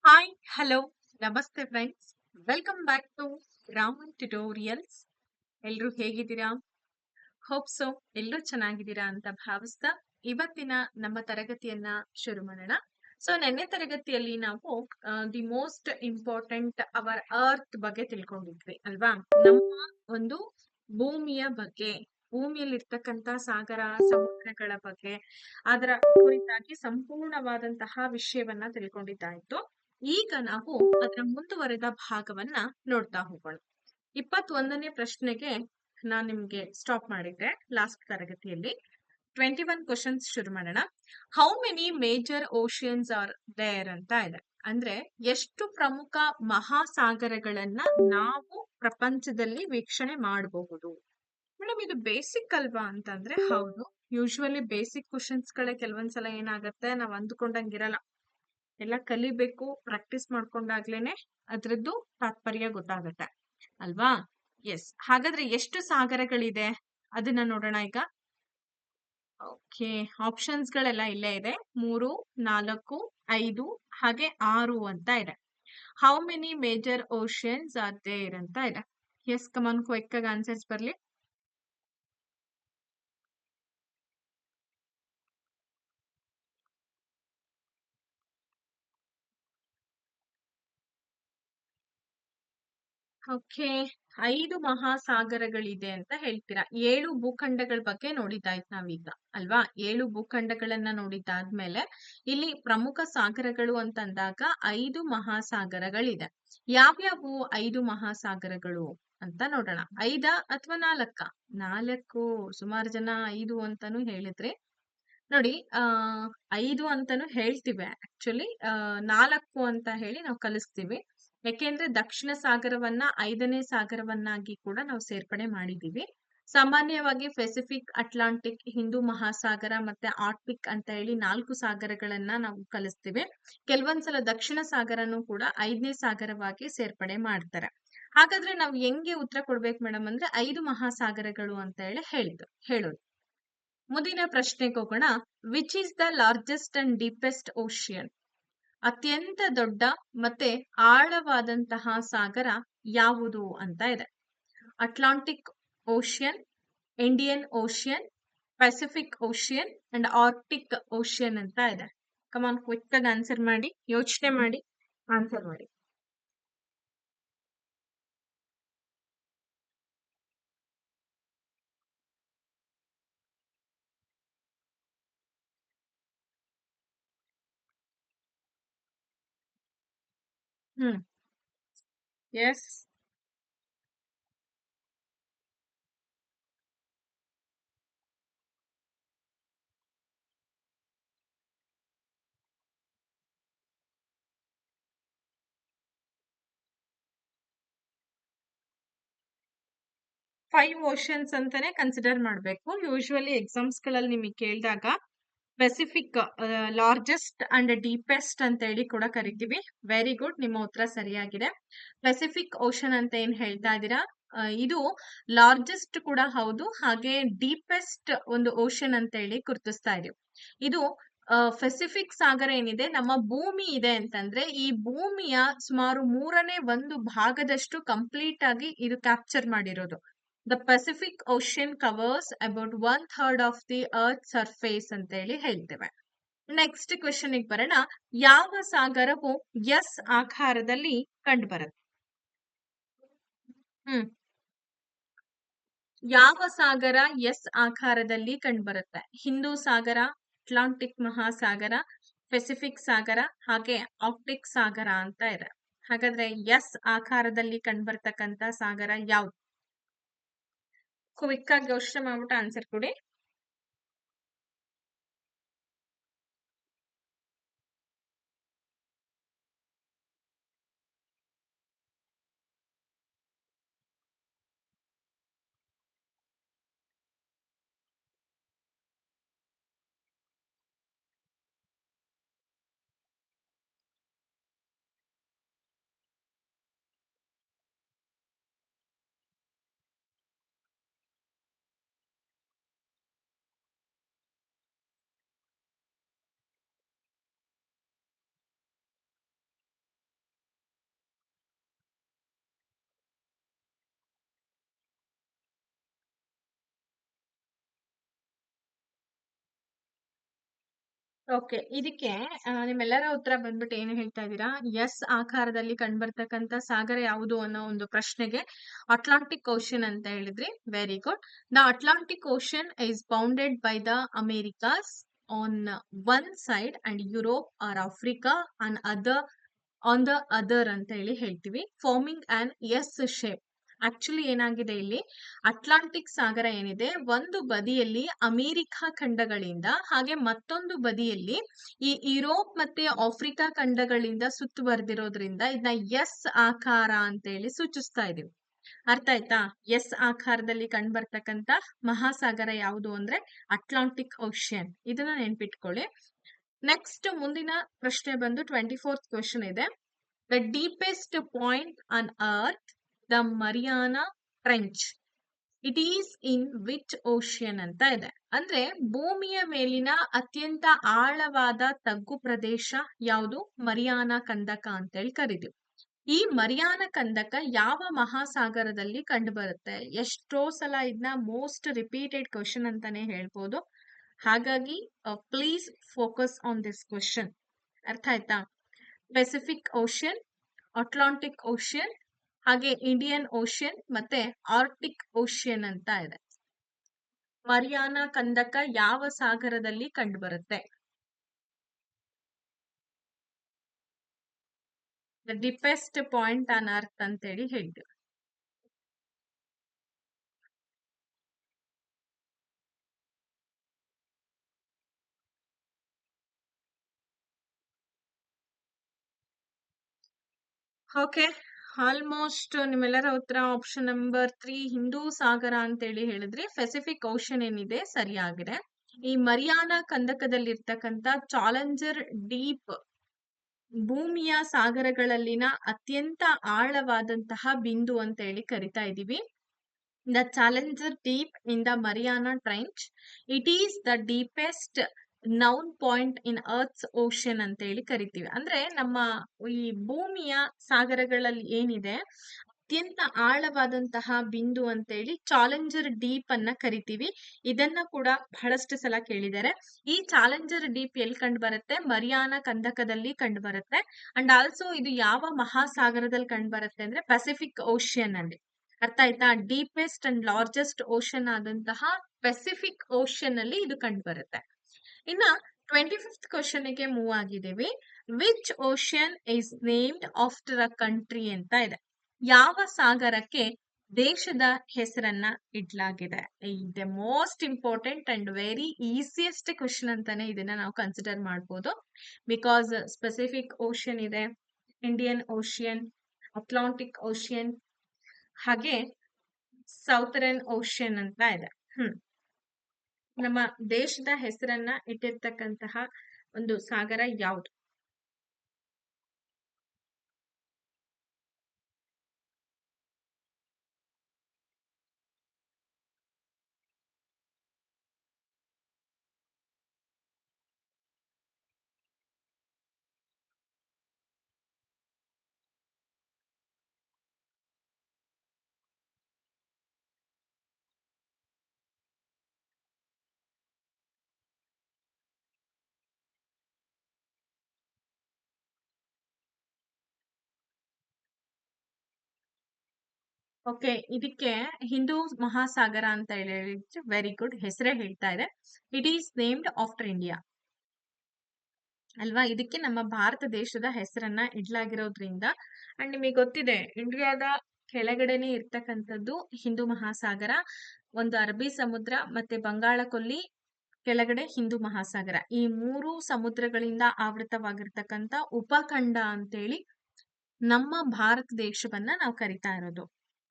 Hi, hello, namaste friends. Welcome back to Raman tutorials. ಎಲ್ರೂ ಹೇಗಿದ್ದೀರಾ? Hope so ಎಲ್ಲರೂ ಚೆನ್ನಾಗಿದ್ದೀರಾ ಅಂತ ಭಾವಿಸ್ತಾ ಇವತ್ತಿನ ನಮ್ಮ ತರಗತಿಯನ್ನ ಶುರು ಮಾಡೋಣ. ಸೊ ನೆನ್ನೆ ತರಗತಿಯಲ್ಲಿ ನಾವು the most important our earth ಬಗ್ಗೆ ತಿಳ್ಕೊಂಡಿದ್ವಿ ಅಲ್ವಾ? ನಮ್ಮ ಒಂದು ಭೂಮಿಯ ಬಗ್ಗೆ, ಭೂಮಿಯಲ್ಲಿರ್ತಕ್ಕಂಥ ಸಾಗರ ಸಮುದ್ರಗಳ ಬಗ್ಗೆ, ಅದರ ಕುರಿತಾಗಿ ಸಂಪೂರ್ಣವಾದಂತಹ ವಿಷಯವನ್ನ ತಿಳ್ಕೊಂಡಿದ್ದಾಯ್ತು. ಈಗ ನಾವು ಅದರ ಮುಂದುವರೆದ ಭಾಗವನ್ನ ನೋಡ್ತಾ ಹೋಗೋಣ. 21ನೇ ಪ್ರಶ್ನೆಗೆ ನಾನ್ ನಿಮ್ಗೆ ಸ್ಟಾಪ್ ಮಾಡಿದ್ದೆ ಲಾಸ್ಟ್ ತರಗತಿಯಲ್ಲಿ. 21 ಕ್ವಶನ್ಸ್ ಶುರು ಮಾಡೋಣ. How many major oceans are there ಅಂತ ಇದೆ. ಅಂದ್ರೆ ಎಷ್ಟು ಪ್ರಮುಖ ಮಹಾಸಾಗರಗಳನ್ನ ನಾವು ಪ್ರಪಂಚದಲ್ಲಿ ವೀಕ್ಷಣೆ ಮಾಡಬಹುದು? ಮೇಡಮ್, ಇದು ಬೇಸಿಕ್ ಅಲ್ವಾ ಅಂತಂದ್ರೆ ಹೌದು. ಯೂಶುವಲಿ ಬೇಸಿಕ್ ಕ್ವಶನ್ಸ್ ಗಳೇ ಕೆಲವೊಂದ್ಸಲ ಏನಾಗತ್ತೆ, ನಾವ್ ಅಂದ್ಕೊಂಡಂಗಿರಲ್ಲ. ಎಲ್ಲ ಕಲಿಬೇಕು, ಪ್ರಾಕ್ಟೀಸ್ ಮಾಡ್ಕೊಂಡಾಗ್ಲೇನೆ ಅದ್ರದ್ದು ತಾತ್ಪರ್ಯ ಗೊತ್ತಾಗತ್ತೆ ಅಲ್ವಾ? ಎಸ್. ಹಾಗಾದ್ರೆ ಎಷ್ಟು ಸಾಗರಗಳಿದೆ ಅದನ್ನ ನೋಡೋಣ ಈಗ. ಓಕೆ, ಆಪ್ಷನ್ಸ್ ಗಳೆಲ್ಲ ಇಲ್ಲೇ ಇದೆ. 3, 4, 5 ಹಾಗೆ 6 ಅಂತ ಇದೆ. How many major oceans are there ಅಂತ ಇದೆ. ಎಸ್, ಕಮಾನ್, ಕ್ವಿಕ್ ಆಗಿ ಆನ್ಸರ್ಸ್ ಬರ್ಲಿ. ಓಕೆ, 5 ಮಹಾಸಾಗರಗಳಿದೆ ಅಂತ ಹೇಳ್ತೀರಾ. 7 ಭೂಖಂಡಗಳ ಬಗ್ಗೆ ನೋಡಿದ್ದಾಯ್ತು ನಾವೀಗ ಅಲ್ವಾ? 7 ಭೂಖಂಡಗಳನ್ನ ನೋಡಿದ್ದಾದ್ಮೇಲೆ ಇಲ್ಲಿ ಪ್ರಮುಖ ಸಾಗರಗಳು ಅಂತಂದಾಗ 5 ಮಹಾಸಾಗರಗಳಿದೆ. ಯಾವ್ಯಾವು 5 ಮಹಾಸಾಗರಗಳು ಅಂತ ನೋಡೋಣ. 5 ಅಥವಾ 4? 4. ಸುಮಾರು ಜನ 5 ಅಂತಾನು ಹೇಳಿದ್ರಿ. ನೋಡಿ, 5 ಅಂತಾನು ಹೇಳ್ತೀವಿ. ಆಕ್ಚುಲಿ 4 ಅಂತ ಹೇಳಿ ನಾವು ಕಲಿಸ್ತೀವಿ. ಯಾಕೆಂದ್ರೆ ದಕ್ಷಿಣ ಸಾಗರವನ್ನ 5ನೇ ಸಾಗರವನ್ನಾಗಿ ಕೂಡ ನಾವು ಸೇರ್ಪಡೆ ಮಾಡಿದೀವಿ. ಸಾಮಾನ್ಯವಾಗಿ ಪೆಸಿಫಿಕ್, ಅಟ್ಲಾಂಟಿಕ್, ಹಿಂದೂ ಮಹಾಸಾಗರ ಮತ್ತೆ ಆರ್ಟಿಕ್ ಅಂತ ಹೇಳಿ 4 ಸಾಗರಗಳನ್ನ ನಾವು ಕಲಿಸ್ತೀವಿ. ಕೆಲವೊಂದ್ಸಲ ದಕ್ಷಿಣ ಸಾಗರನು ಕೂಡ 5ನೇ ಸಾಗರವಾಗಿ ಸೇರ್ಪಡೆ ಮಾಡ್ತಾರೆ. ಹಾಗಾದ್ರೆ ನಾವು ಹೆಂಗೆ ಉತ್ತರ ಕೊಡ್ಬೇಕು ಮೇಡಮ್ ಅಂದ್ರೆ 5 ಮಹಾಸಾಗರಗಳು ಅಂತ ಹೇಳೋದು. ಮುಂದಿನ ಪ್ರಶ್ನೆಗೆ ಹೋಗೋಣ. Which is the largest and deepest ocean? ಅತ್ಯಂತ ದೊಡ್ಡ ಮತ್ತೆ ಆಳವಾದಂತಹ ಸಾಗರ ಯಾವುದು ಅಂತ ಇದೆ. Atlantic ocean, Indian ocean, Pacific ocean and Arctic ocean ಅಂತ ಇದೆ. ಕಮಾನ್, ಕ್ವಿಕ್ ಆಗಿ ಆನ್ಸರ್ ಮಾಡಿ, ಯೋಚನೆ ಮಾಡಿ ಆನ್ಸರ್ ಮಾಡಿ. ಹ್ಮ್. ಎಸ್. 5 ಓಷನ್ಸ್ ಅಂತಾನೆ ಕನ್ಸಿಡರ್ ಮಾಡ್ಬೇಕು. ಯೂಶುವಲಿ ಎಕ್ಸಾಮ್ಸ್ ಗಳಲ್ಲಿ ನಿಮಗೆ ಕೇಳಿದಾಗ ಪೆಸಿಫಿಕ್ ಲಾರ್ಜೆಸ್ಟ್ ಅಂಡ್ ಡೀಪೆಸ್ಟ್ ಅಂತ ಹೇಳಿ ಕೂಡ ಕರಿತೀವಿ. ವೆರಿ ಗುಡ್, ನಿಮ್ಮ ಉತ್ತರ ಸರಿಯಾಗಿದೆ. ಪೆಸಿಫಿಕ್ ಓಷನ್ ಅಂತ ಏನ್ ಹೇಳ್ತಾ ಇದ್ದೀರಾ, ಇದು ಲಾರ್ಜೆಸ್ಟ್ ಕೂಡ ಹೌದು, ಹಾಗೆ ಡೀಪೆಸ್ಟ್ ಒಂದು ಓಷನ್ ಅಂತ ಹೇಳಿ ಗುರುತಿಸ್ತಾ ಇದೀವಿ. ಇದು ಪೆಸಿಫಿಕ್ ಸಾಗರ ಏನಿದೆ, ನಮ್ಮ ಭೂಮಿ ಇದೆ ಅಂತಂದ್ರೆ ಈ ಭೂಮಿಯ ಸುಮಾರು 1/3 ಭಾಗದಷ್ಟು ಕಂಪ್ಲೀಟ್ ಆಗಿ ಇದು ಕ್ಯಾಪ್ಚರ್ ಮಾಡಿರೋದು. The Pacific ocean covers about 1/3 of the earth surface ಅಂತ ಹೇಳಿ ಹೇಳ್ತೇವೆ. ನೆಕ್ಸ್ಟ್ ಕ್ವೆಶನ್ ಬರೋಣ. ಯಾವ ಸಾಗರವು ಎಸ್ ಆಕಾರದಲ್ಲಿ ಕಂಡುಬರುತ್ತೆ? ಹ್ಮ್. ಯಾವ ಸಾಗರ ಎಸ್ ಆಕಾರದಲ್ಲಿ ಕಂಡುಬರುತ್ತೆ? ಹಿಂದೂ ಸಾಗರ, ಅಟ್ಲಾಂಟಿಕ್ ಮಹಾಸಾಗರ, ಪೆಸಿಫಿಕ್ ಸಾಗರ ಹಾಗೆ ಆರ್ಕ್ಟಿಕ್ ಸಾಗರ ಅಂತ ಇದೆ. ಹಾಗಾದ್ರೆ ಎಸ್ ಆಕಾರದಲ್ಲಿ ಕಂಡುಬರ್ತಕ್ಕಂತ ಸಾಗರ ಯಾವ್ದು? ಕ್ವಿಕ್ ಆಗಿ ಯೋಚನೆ ಮಾಡ್ಬಿಟ್ಟು ಆನ್ಸರ್ ಕೊಡಿ. ಓಕೆ. ಇದಕ್ಕೆ ನಿಮ್ಮೆಲ್ಲರ ಉತ್ತರ ಬಂದ್ಬಿಟ್ಟು ಏನು ಹೇಳ್ತಾ ಇದ್ದೀರಾ? ಎಸ್ ಆಕಾರದಲ್ಲಿ ಕಂಡ್ಬರ್ತಕ್ಕಂಥ ಸಾಗರ ಯಾವುದು ಅನ್ನೋ ಒಂದು ಪ್ರಶ್ನೆಗೆ ಅಟ್ಲಾಂಟಿಕ್ ಓಷನ್ ಅಂತ ಹೇಳಿದ್ರಿ. Very good. The Atlantic ocean is bounded by the Americas on one side and Europe or Africa on the other ಅಂತ ಹೇಳಿ ಹೇಳ್ತೀವಿ. Forming an S shape. Actually ಏನಾಗಿದೆ ಇಲ್ಲಿ, ಅಟ್ಲಾಂಟಿಕ್ ಸಾಗರ ಏನಿದೆ ಒಂದು ಬದಿಯಲ್ಲಿ ಅಮೆರಿಕ ಖಂಡಗಳಿಂದ ಹಾಗೆ ಮತ್ತೊಂದು ಬದಿಯಲ್ಲಿ ಈ ಯುರೋಪ್ ಮತ್ತೆ ಆಫ್ರಿಕಾ ಖಂಡಗಳಿಂದ ಸುತ್ತುವರೆದಿರೋದ್ರಿಂದ ಇದನ್ನ ಎಸ್ ಆಕಾರ ಅಂತ ಹೇಳಿ ಸೂಚಿಸ್ತಾ ಇದೀವಿ. ಅರ್ಥ ಆಯ್ತಾ? ಎಸ್ ಆಕಾರದಲ್ಲಿ ಕಂಡ್ಬರ್ತಕ್ಕಂತ ಮಹಾಸಾಗರ ಯಾವುದು ಅಂದ್ರೆ ಅಟ್ಲಾಂಟಿಕ್ ಓಷನ್. ಇದನ್ನ ನೆನ್ಪಿಟ್ಕೊಳ್ಳಿ. ನೆಕ್ಸ್ಟ್ ಮುಂದಿನ ಪ್ರಶ್ನೆ ಬಂದು 24th ಕ್ವೆಶ್ಚನ್ ಇದೆ. The deepest point on earth, the Mariana trench, it is in which ocean ಅಂತ ಇದೆ. ಅಂದ್ರೆ ಭೂಮಿಯ ಮೇಲಿನ ಅತ್ಯಂತ ಆಳವಾದ ತಗ್ಗು ಪ್ರದೇಶ ಯಾವುದು? ಮರಿಯಾನಾ ಕಂದಕ ಅಂತೇಳಿ ಕರಿತೀವಿ. ಈ ಮರಿಯಾನಾ ಕಂದಕ ಯಾವ ಮಹಾಸಾಗರದಲ್ಲಿ ಕಂಡು ಬರುತ್ತೆ? ಎಷ್ಟೋ ಸಲ ಇದನ್ನ ಮೋಸ್ಟ್ ರಿಪೀಟೆಡ್ ಕ್ವಶನ್ ಅಂತಾನೆ ಹೇಳ್ಬೋದು. ಹಾಗಾಗಿ please focus on this question. ಅರ್ಥ ಆಯ್ತಾ? ಪೆಸಿಫಿಕ್ ಓಷನ್, ಅಟ್ಲಾಂಟಿಕ್ ಓಷನ್, ಹಾಗೆ ಇಂಡಿಯನ್ ಓಷನ್ ಮತ್ತೆ ಆರ್ಟಿಕ್ ಓಷನ್ ಅಂತ ಇದೆ. ಮರಿಯಾನಾ ಕಂದಕ ಯಾವ ಸಾಗರದಲ್ಲಿ ಕಂಡುಬರುತ್ತೆ? ದ ಡಿಪೆಸ್ಟ್ ಪಾಯಿಂಟ್ ಆನ್ ಅರ್ತ್ ಅಂತೇಳಿ ಹೇಳ್ತೀವಿ. ಓಕೆ, ಆಲ್ಮೋಸ್ಟ್ ನಿಮ್ಮೆಲ್ಲರ ಉತ್ತರ ಆಪ್ಷನ್ ನಂಬರ್ 3 ಹಿಂದೂ ಸಾಗರ ಅಂತೇಳಿ ಹೇಳಿದ್ರಿ. ಪೆಸಿಫಿಕ್ ಓಷನ್ ಏನಿದೆ ಸರಿಯಾಗಿದೆ. ಈ ಮರಿಯಾನಾ ಕಂದಕದಲ್ಲಿರ್ತಕ್ಕಂಥ ಚಾಲೆಂಜರ್ ಡೀಪ್ ಭೂಮಿಯ ಸಾಗರಗಳಲ್ಲಿನ ಅತ್ಯಂತ ಆಳವಾದಂತಹ ಬಿಂದು ಅಂತ ಹೇಳಿ ಕರಿತಾ ಇದೀವಿ. The challenger deep in the Mariana trench, it is the deepest noun point in earth's ocean ಅಂತ ಹೇಳಿ ಕರಿತೀವಿ. ಅಂದ್ರೆ ನಮ್ಮ ಈ ಭೂಮಿಯ ಸಾಗರಗಳಲ್ಲಿ ಏನಿದೆ ಅತ್ಯಂತ ಆಳವಾದಂತಹ ಬಿಂದು ಅಂತ ಹೇಳಿ ಚಾಲೆಂಜರ್ ಡೀಪ್ ಅನ್ನ ಕರಿತೀವಿ. ಇದನ್ನ ಕೂಡ ಬಹಳಷ್ಟು ಸಲ ಕೇಳಿದ್ದಾರೆ. ಈ ಚಾಲೆಂಜರ್ ಡೀಪ್ ಎಲ್ಲಿ ಕಂಡು ಬರುತ್ತೆ? ಮರಿಯಾನಾ ಕಂದಕದಲ್ಲಿ ಕಂಡು ಬರುತ್ತೆ. ಅಂಡ್ ಆಲ್ಸೋ ಇದು ಯಾವ ಮಹಾಸಾಗರದಲ್ಲಿ ಕಂಡು ಬರುತ್ತೆ ಅಂದ್ರೆ ಪೆಸಿಫಿಕ್ ಓಷಿಯನ್ ಅಲ್ಲಿ. ಅರ್ಥ ಆಯ್ತಾ? ಡೀಪೆಸ್ಟ್ ಅಂಡ್ ಲಾರ್ಜೆಸ್ಟ್ ಓಷನ್ ಆದಂತಹ ಪೆಸಿಫಿಕ್ ಓಷನ್ ಅಲ್ಲಿ ಇದು ಕಂಡು ಬರುತ್ತೆ. ಇನ್ನ 25th ಕ್ವಶನ್ ಗೆ ಮೂವ್ ಆಗಿದ್ದೀವಿ. Which ocean is named after a country ಅಂತ ಇದೆ. ಯಾವ ಸಾಗರಕ್ಕೆ ದೇಶದ ಹೆಸರನ್ನ ಇಡ್ಲಾಗಿದೆ? The most important and very easiest question ಅಂತಾನೆ ಇದನ್ನ ನಾವು ಕನ್ಸಿಡರ್ ಮಾಡ್ಬೋದು. ಬಿಕಾಸ್ ಸ್ಪೆಸಿಫಿಕ್ ಓಷನ್ ಇದೆ, ಇಂಡಿಯನ್ ಓಷಿಯನ್, ಅಟ್ಲಾಂಟಿಕ್ ಓಷಿಯನ್, ಹಾಗೆ ಸೌತರನ್ ಓಷನ್ ಅಂತ ಇದೆ. ನಮ್ಮ ದೇಶದ ಹೆಸರನ್ನ ಇಟ್ಟಿರ್ತಕ್ಕಂತಹ ಒಂದು ಸಾಗರ ಯಾವುದು? ಓಕೆ, ಇದಕ್ಕೆ ಹಿಂದೂ ಮಹಾಸಾಗರ ಅಂತ ಹೇಳಿ ವೆರಿ ಗುಡ್, ಹೆಸರೇ ಹೇಳ್ತಾ ಇದೆ. It is named after India ಅಲ್ವಾ? ಇದಕ್ಕೆ ನಮ್ಮ ಭಾರತ ದೇಶದ ಹೆಸರನ್ನ ಇಡ್ಲಾಗಿರೋದ್ರಿಂದ. ಅಂಡ್ ನಿಮಗೆ ಗೊತ್ತಿದೆ, ಇಂಡಿಯಾದ ಕೆಳಗಡೆನೆ ಇರ್ತಕ್ಕಂಥದ್ದು ಹಿಂದೂ ಮಹಾಸಾಗರ, ಒಂದು ಅರಬ್ಬಿ ಸಮುದ್ರ ಮತ್ತೆ ಬಂಗಾಳ ಕೊಲ್ಲಿ, ಕೆಳಗಡೆ ಹಿಂದೂ ಮಹಾಸಾಗರ. ಈ ಮೂರು ಸಮುದ್ರಗಳಿಂದ ಆವೃತವಾಗಿರ್ತಕ್ಕಂಥ ಉಪಖಂಡ ಅಂತೇಳಿ ನಮ್ಮ ಭಾರತ ದೇಶವನ್ನ ನಾವು ಕರಿತಾ ಇರೋದು.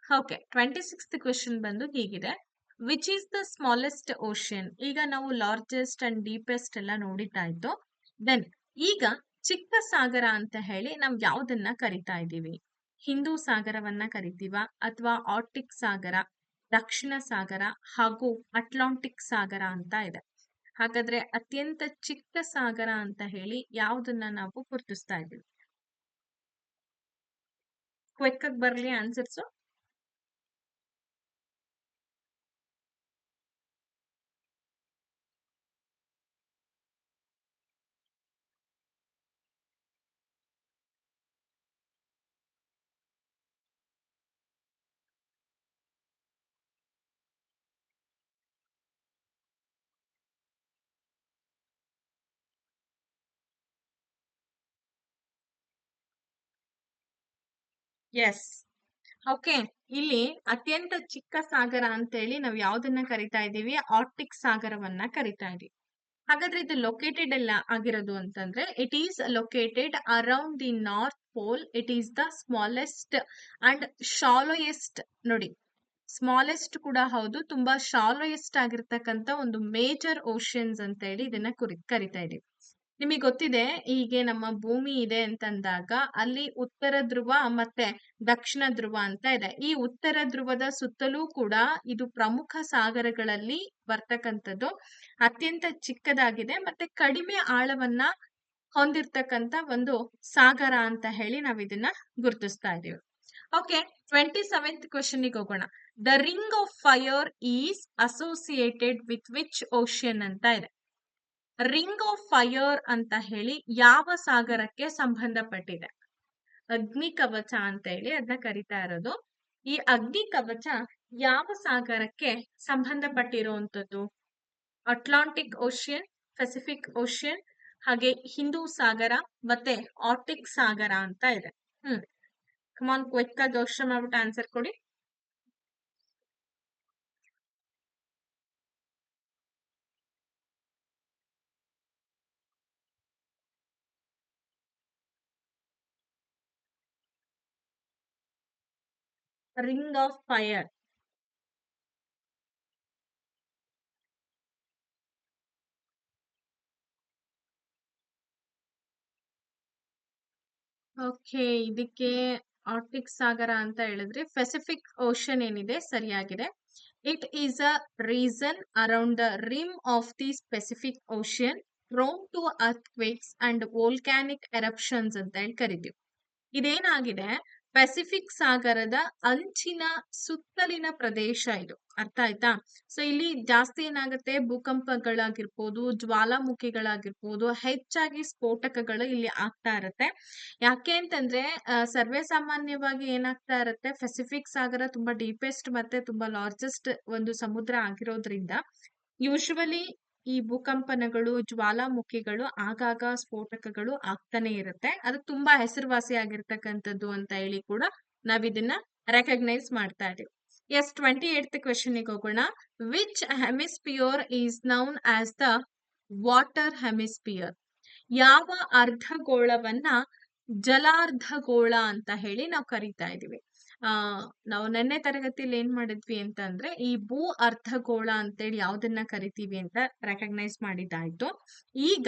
ಓಕೆ, 26th ಕ್ವೆಶ್ಚನ್ ಬಂದು ಹೀಗಿದೆ. Which is the smallest ocean? ಈಗ ನಾವು ಲಾರ್ಜೆಸ್ಟ್ ಅಂಡ್ ಡೀಪೆಸ್ಟ್ ಎಲ್ಲ ನೋಡಿದ್ದಾಯ್ತು. ದೆನ್ ಈಗ ಚಿಕ್ಕ ಸಾಗರ ಅಂತ ಹೇಳಿ ನಾವು ಯಾವ್ದನ್ನ ಕರಿತಾ ಇದ್ದೀವಿ? ಹಿಂದೂ ಸಾಗರವನ್ನ ಕರಿತೀವ, ಅಥವಾ ಆರ್ಟಿಕ್ ಸಾಗರ, ದಕ್ಷಿಣ ಸಾಗರ ಹಾಗೂ ಅಟ್ಲಾಂಟಿಕ್ ಸಾಗರ ಅಂತ ಇದೆ. ಹಾಗಾದ್ರೆ ಅತ್ಯಂತ ಚಿಕ್ಕ ಸಾಗರ ಅಂತ ಹೇಳಿ ಯಾವ್ದನ್ನ ನಾವು ಗುರುತಿಸ್ತಾ ಇದ್ದೀವಿ? ಕ್ವಿಕ್ ಆಗಿ ಬರ್ಲಿ ಆನ್ಸರ್ಸ್. ಎಸ್. ಓಕೆ. ಇಲ್ಲಿ ಅತ್ಯಂತ ಚಿಕ್ಕ ಸಾಗರ ಅಂತ ಹೇಳಿ ನಾವು ಯಾವ್ದನ್ನ ಕರಿತಾ ಇದೀವಿ? ಆರ್ಟಿಕ್ ಸಾಗರವನ್ನ ಕರಿತಾ ಇದೀವಿ. ಹಾಗಾದ್ರೆ ಇದು ಲೊಕೇಟೆಡ್ ಎಲ್ಲ ಆಗಿರೋದು ಅಂತಂದ್ರೆ it is located around the north pole. It is the smallest and shallowest. ನೋಡಿ, ಸ್ಮಾಲೆಸ್ಟ್ ಕೂಡ ಹೌದು, ತುಂಬಾ ಶಾಲೋಯೆಸ್ಟ್ ಆಗಿರ್ತಕ್ಕಂಥ ಒಂದು ಮೇಜರ್ ಓಷನ್ಸ್ ಅಂತ ಹೇಳಿ ಇದನ್ನ ಕರಿತಾ ಇದೀವಿ. ನಿಮಗೆ ಗೊತ್ತಿದೆ, ಹೀಗೆ ನಮ್ಮ ಭೂಮಿ ಇದೆ ಅಂತಂದಾಗ ಅಲ್ಲಿ ಉತ್ತರ ಧ್ರುವ ಮತ್ತೆ ದಕ್ಷಿಣ ಧ್ರುವ ಅಂತ ಇದೆ. ಈ ಉತ್ತರ ಧ್ರುವದ ಸುತ್ತಲೂ ಕೂಡ ಇದು ಪ್ರಮುಖ ಸಾಗರಗಳಲ್ಲಿ ಬರ್ತಕ್ಕಂಥದ್ದು. ಅತ್ಯಂತ ಚಿಕ್ಕದಾಗಿದೆ ಮತ್ತೆ ಕಡಿಮೆ ಆಳವನ್ನ ಹೊಂದಿರ್ತಕ್ಕಂಥ ಒಂದು ಸಾಗರ ಅಂತ ಹೇಳಿ ನಾವ್ ಇದನ್ನ ಗುರುತಿಸ್ತಾ ಇದೀವಿ. ಓಕೆ, 27th ಕ್ವೆಶನ್ಗೆ ಹೋಗೋಣ. The ring of fire is associated with which ocean ಅಂತ ಇದೆ. ರಿಂಗ್ ಆಫ್ ಫೈರ್ ಅಂತ ಹೇಳಿ ಯಾವ ಸಾಗರಕ್ಕೆ ಸಂಬಂಧಪಟ್ಟಿದೆ? ಅಗ್ನಿ ಕವಚ ಅಂತ ಹೇಳಿ ಅದನ್ನ ಕರಿತಾ ಇರೋದು. ಈ ಅಗ್ನಿ ಕವಚ ಯಾವ ಸಾಗರಕ್ಕೆ ಸಂಬಂಧಪಟ್ಟಿರುವಂತದ್ದು? ಅಟ್ಲಾಂಟಿಕ್ ಓಷಿಯನ್, ಪೆಸಿಫಿಕ್ ಓಷಿಯನ್, ಹಾಗೆ ಹಿಂದೂ ಸಾಗರ ಮತ್ತೆ ಆರ್ಟಿಕ್ ಸಾಗರ ಅಂತ ಇದೆ. ಕಮಾನ್, ಕ್ವಿಕ್ ಆಗಿ ಯೋಚನೆ ಮಾಡ್ಬಿಟ್ಟು ಆನ್ಸರ್ ಕೊಡಿ. Ring of fire. ಓಕೆ, ಇದಕ್ಕೆ ಆರ್ಟಿಕ್ ಸಾಗರ ಅಂತ ಹೇಳಿದ್ರೆ ಪೆಸಿಫಿಕ್ ಓಷನ್ ಏನಿದೆ ಸರಿಯಾಗಿದೆ. It is a reason around the rim of the Pacific ocean prone to earthquakes and volcanic eruptions ಅಂತ ಹೇಳಿ ಕರಿತೀವಿ. ಇದೇನಾಗಿದೆ, ಪೆಸಿಫಿಕ್ ಸಾಗರದ ಅಂಚಿನ ಸುತ್ತಲಿನ ಪ್ರದೇಶ ಇದು. ಅರ್ಥ ಆಯ್ತಾ? ಸೊ ಇಲ್ಲಿ ಜಾಸ್ತಿ ಏನಾಗುತ್ತೆ, ಭೂಕಂಪಗಳಾಗಿರ್ಬೋದು, ಜ್ವಾಲಾಮುಖಿಗಳಾಗಿರ್ಬೋದು, ಹೆಚ್ಚಾಗಿ ಸ್ಫೋಟಕಗಳು ಇಲ್ಲಿ ಆಗ್ತಾ ಇರುತ್ತೆ. ಯಾಕೆ ಅಂತಂದ್ರೆ ಸರ್ವೇ ಸಾಮಾನ್ಯವಾಗಿ ಏನಾಗ್ತಾ ಇರುತ್ತೆ, ಪೆಸಿಫಿಕ್ ಸಾಗರ ತುಂಬಾ ಡೀಪೆಸ್ಟ್ ಮತ್ತೆ ತುಂಬಾ ಲಾರ್ಜೆಸ್ಟ್ ಒಂದು ಸಮುದ್ರ ಆಗಿರೋದ್ರಿಂದ ಯೂಶುವಲಿ ಈ ಭೂಕಂಪನಗಳು, ಜ್ವಾಲಾಮುಖಿಗಳು, ಆಗಾಗ ಸ್ಫೋಟಕಗಳು ಆಗ್ತಾನೆ ಇರುತ್ತೆ. ಅದು ತುಂಬಾ ಹೆಸರುವಾಸಿ ಆಗಿರ್ತಕ್ಕಂಥದ್ದು ಅಂತ ಹೇಳಿ ಕೂಡ ನಾವ್ ಇದನ್ನ ರೆಕಗ್ನೈಸ್ ಮಾಡ್ತಾ ಇದೀವಿ. ಎಸ್, 28th ಕ್ವೆಶನ್ಗೆ ಹೋಗೋಣ. Which hemisphere is known as the water hemisphere? ಯಾವ ಅರ್ಧಗೋಳವನ್ನ ಜಲಾರ್ಧಗೋಳ ಅಂತ ಹೇಳಿ ನಾವು ಕರಿತಾ ಇದೀವಿ? ನಾವು ನೆನ್ನೆ ತರಗತಿಯಲ್ಲಿ ಏನ್ ಮಾಡಿದ್ವಿ ಅಂತಂದ್ರೆ ಈ ಭೂ ಅರ್ಧಗೋಳ ಅಂತೇಳಿ ಯಾವ್ದನ್ನ ಕರಿತೀವಿ ಅಂತ ರೆಕಗ್ನೈಸ್ ಮಾಡಿದ್ದಾಯ್ತು. ಈಗ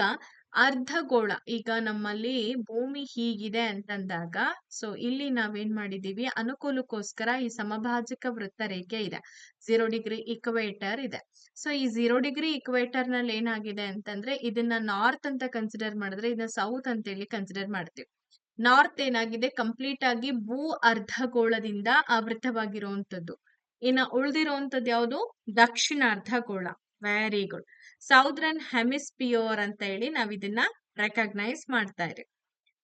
ಅರ್ಧಗೋಳ, ಈಗ ನಮ್ಮಲ್ಲಿ ಭೂಮಿ ಹೀಗಿದೆ ಅಂತಂದಾಗ ಸೊ ಇಲ್ಲಿ ನಾವೇನ್ ಮಾಡಿದೀವಿ, ಅನುಕೂಲಕ್ಕೋಸ್ಕರ ಈ ಸಮಭಾಜಕ ವೃತ್ತ ರೇಖೆ ಇದೆ, 0 ಡಿಗ್ರಿ ಇಕ್ವೇಟರ್ ಇದೆ. ಸೊ ಈ 0 ಡಿಗ್ರಿ ಇಕ್ವೇಟರ್ ನಲ್ಲಿ ಏನಾಗಿದೆ ಅಂತಂದ್ರೆ ಇದನ್ನ ನಾರ್ತ್ ಅಂತ ಕನ್ಸಿಡರ್ ಮಾಡಿದ್ರೆ ಇದನ್ನ ಸೌತ್ ಅಂತ ಹೇಳಿ ಕನ್ಸಿಡರ್ ಮಾಡ್ತೀವಿ. ನಾರ್ತ್ ಏನಾಗಿದೆ, ಕಂಪ್ಲೀಟ್ ಆಗಿ ಭೂ ಅರ್ಧಗೋಳದಿಂದ ಆವೃತವಾಗಿರುವಂತದ್ದು. ಇನ್ನ ಉಳಿದಿರುವಂತದ್ದು ಯಾವುದು? ದಕ್ಷಿಣ ಅರ್ಧಗೋಳ. Very good. ಸೌದರ್ನ್ ಹೆಮಿಸ್ಪಿಯರ್ ಅಂತ ಹೇಳಿ ನಾವ್ ಇದನ್ನ ರೆಕಗ್ನೈಸ್ ಮಾಡ್ತಾ ಇದೀವಿ.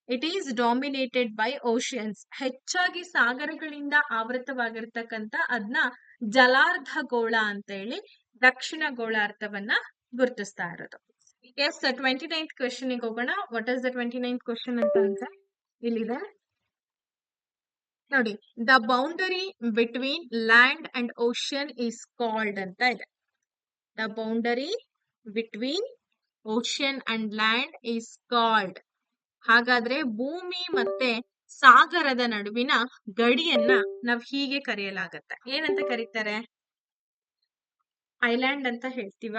It is dominated by oceans. ಹೆಚ್ಚಾಗಿ ಸಾಗರಗಳಿಂದ ಆವೃತವಾಗಿರ್ತಕ್ಕಂಥ ಅದನ್ನ ಜಲಾರ್ಧಗೋಳ ಅಂತ ಹೇಳಿ ದಕ್ಷಿಣ ಗೋಳಾರ್ಧವನ್ನ ಗುರುತಿಸ್ತಾ ಇರೋದು. ಎಸ್, 29th ಕ್ವೆಶನ್ಗೆ ಹೋಗೋಣ. What is the 29th question ಅಂತಂದ್ರೆ ಇಲ್ಲಿದೆ ನೋಡಿ. The boundary between land and ocean is called ಅಂತ ಇದೆ. The boundary between ocean and land is called. ಹಾಗಾದ್ರೆ ಭೂಮಿ ಮತ್ತೆ ಸಾಗರದ ನಡುವಿನ ಗಡಿಯನ್ನ ನಾವ್ ಹೀಗೆ ಕರೆಯಲಾಗತ್ತೆ. ಏನಂತ ಕರೀತಾರೆ? ಐಲ್ಯಾಂಡ್ ಅಂತ ಹೇಳ್ತೀವ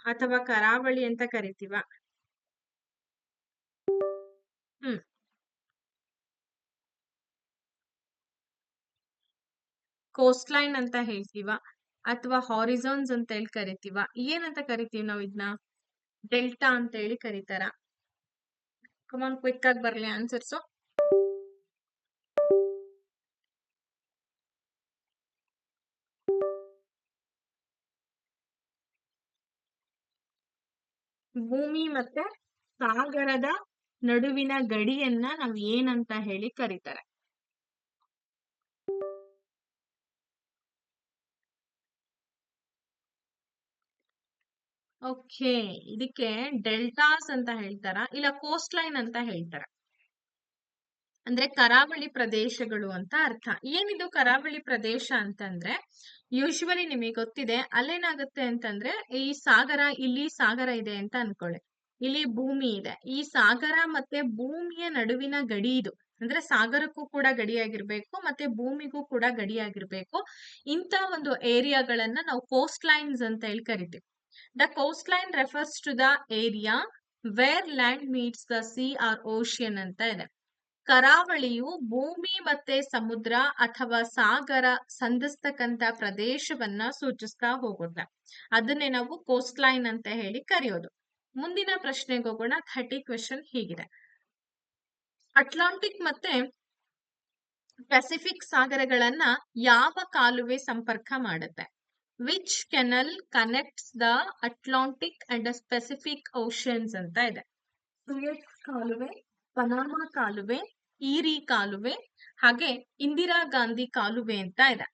ಅಥವಾ ಕರಾವಳಿ ಅಂತ ಕರಿತೀವ? ಕೋಸ್ಟ್ ಲೈನ್ ಅಂತ ಹೇಳ್ತೀವ ಅಥವಾ ಹಾರಿಝಾನ್ಸ್ ಅಂತ ಹೇಳಿ ಕರಿತೀವ? ಏನಂತ ಕರಿತೀವಿ ನಾವ್ ಇದನ್ನ? ಡೆಲ್ಟಾ ಅಂತ ಹೇಳಿ ಕರೀತಾರ? ಕಮಾನ್, ಕ್ವಿಕ್ ಆಗಿ ಬರ್ಲಿ ಆನ್ಸರ್ಸ್. ಭೂಮಿ ಮತ್ತೆ ಸಾಗರದ ನಡುವಿನ ಗಡಿಯನ್ನ ನಾವ್ ಏನಂತ ಹೇಳಿ ಕರೀತಾರೆ? ಓಕೆ, ಇದಕ್ಕೆ ಡೆಲ್ಟಾಸ್ ಅಂತ ಹೇಳ್ತಾರ ಇಲ್ಲ ಕೋಸ್ಟ್ ಲೈನ್ ಅಂತ ಹೇಳ್ತಾರ? ಅಂದ್ರೆ ಕರಾವಳಿ ಪ್ರದೇಶಗಳು ಅಂತ ಅರ್ಥ. ಏನಿದು ಕರಾವಳಿ ಪ್ರದೇಶ ಅಂತಂದ್ರೆ ಯೂಶುವಲಿ ನಿಮಗೆ ಗೊತ್ತಿದೆ ಅಲ್ಲೇನಾಗುತ್ತೆ ಅಂತಂದ್ರೆ ಈ ಸಾಗರ, ಇಲ್ಲಿ ಸಾಗರ ಇದೆ ಅಂತ ಅನ್ಕೊಳ್ಳಿ, ಇಲ್ಲಿ ಭೂಮಿ ಇದೆ, ಈ ಸಾಗರ ಮತ್ತೆ ಭೂಮಿಯ ನಡುವಿನ ಗಡಿ ಇದು. ಅಂದ್ರೆ ಸಾಗರಕ್ಕೂ ಕೂಡ ಗಡಿಯಾಗಿರ್ಬೇಕು ಮತ್ತೆ ಭೂಮಿಗೂ ಕೂಡ ಗಡಿಯಾಗಿರ್ಬೇಕು. ಇಂತ ಒಂದು ಏರಿಯಾಗಳನ್ನ ನಾವು ಕೋಸ್ಟ್ ಲೈನ್ಸ್ ಅಂತ ಹೇಳಿ ಕರಿತೀವಿ. The coastline refers to the area where land meets the sea or ocean ಅಂತ ಇದೆ. ಕರಾವಳಿಯು ಭೂಮಿ ಮತ್ತೆ ಸಮುದ್ರ ಅಥವಾ ಸಾಗರ ಸಂಧಿಸ್ತಕ್ಕಂತ ಪ್ರದೇಶವನ್ನ ಸೂಚಿಸ್ತಾ ಹೋಗುತ್ತೆ. ಅದನ್ನೇ ನಾವು ಕೋಸ್ಟ್ ಲೈನ್ ಅಂತ ಹೇಳಿ ಕರೆಯೋದು. ಮುಂದಿನ ಪ್ರಶ್ನೆಗೆ ಹೋಗೋಣ. 30 ಕ್ವೆಶನ್ ಹೀಗಿದೆ. ಅಟ್ಲಾಂಟಿಕ್ ಮತ್ತೆ ಪೆಸಿಫಿಕ್ ಸಾಗರಗಳನ್ನ ಯಾವ ಕಾಲುವೆ ಸಂಪರ್ಕ ಮಾಡುತ್ತೆ? Which canal connects the Atlantic and Pacific oceans ಅಂತ ಇದೆ. ಸುಯೆಜ್ ಕಾಲುವೆ, ಪನಾಮಾ ಕಾಲುವೆ, ಈರಿ ಕಾಲುವೆ, ಹಾಗೆ ಇಂದಿರಾ ಗಾಂಧಿ ಕಾಲುವೆ ಅಂತ ಇದೆ.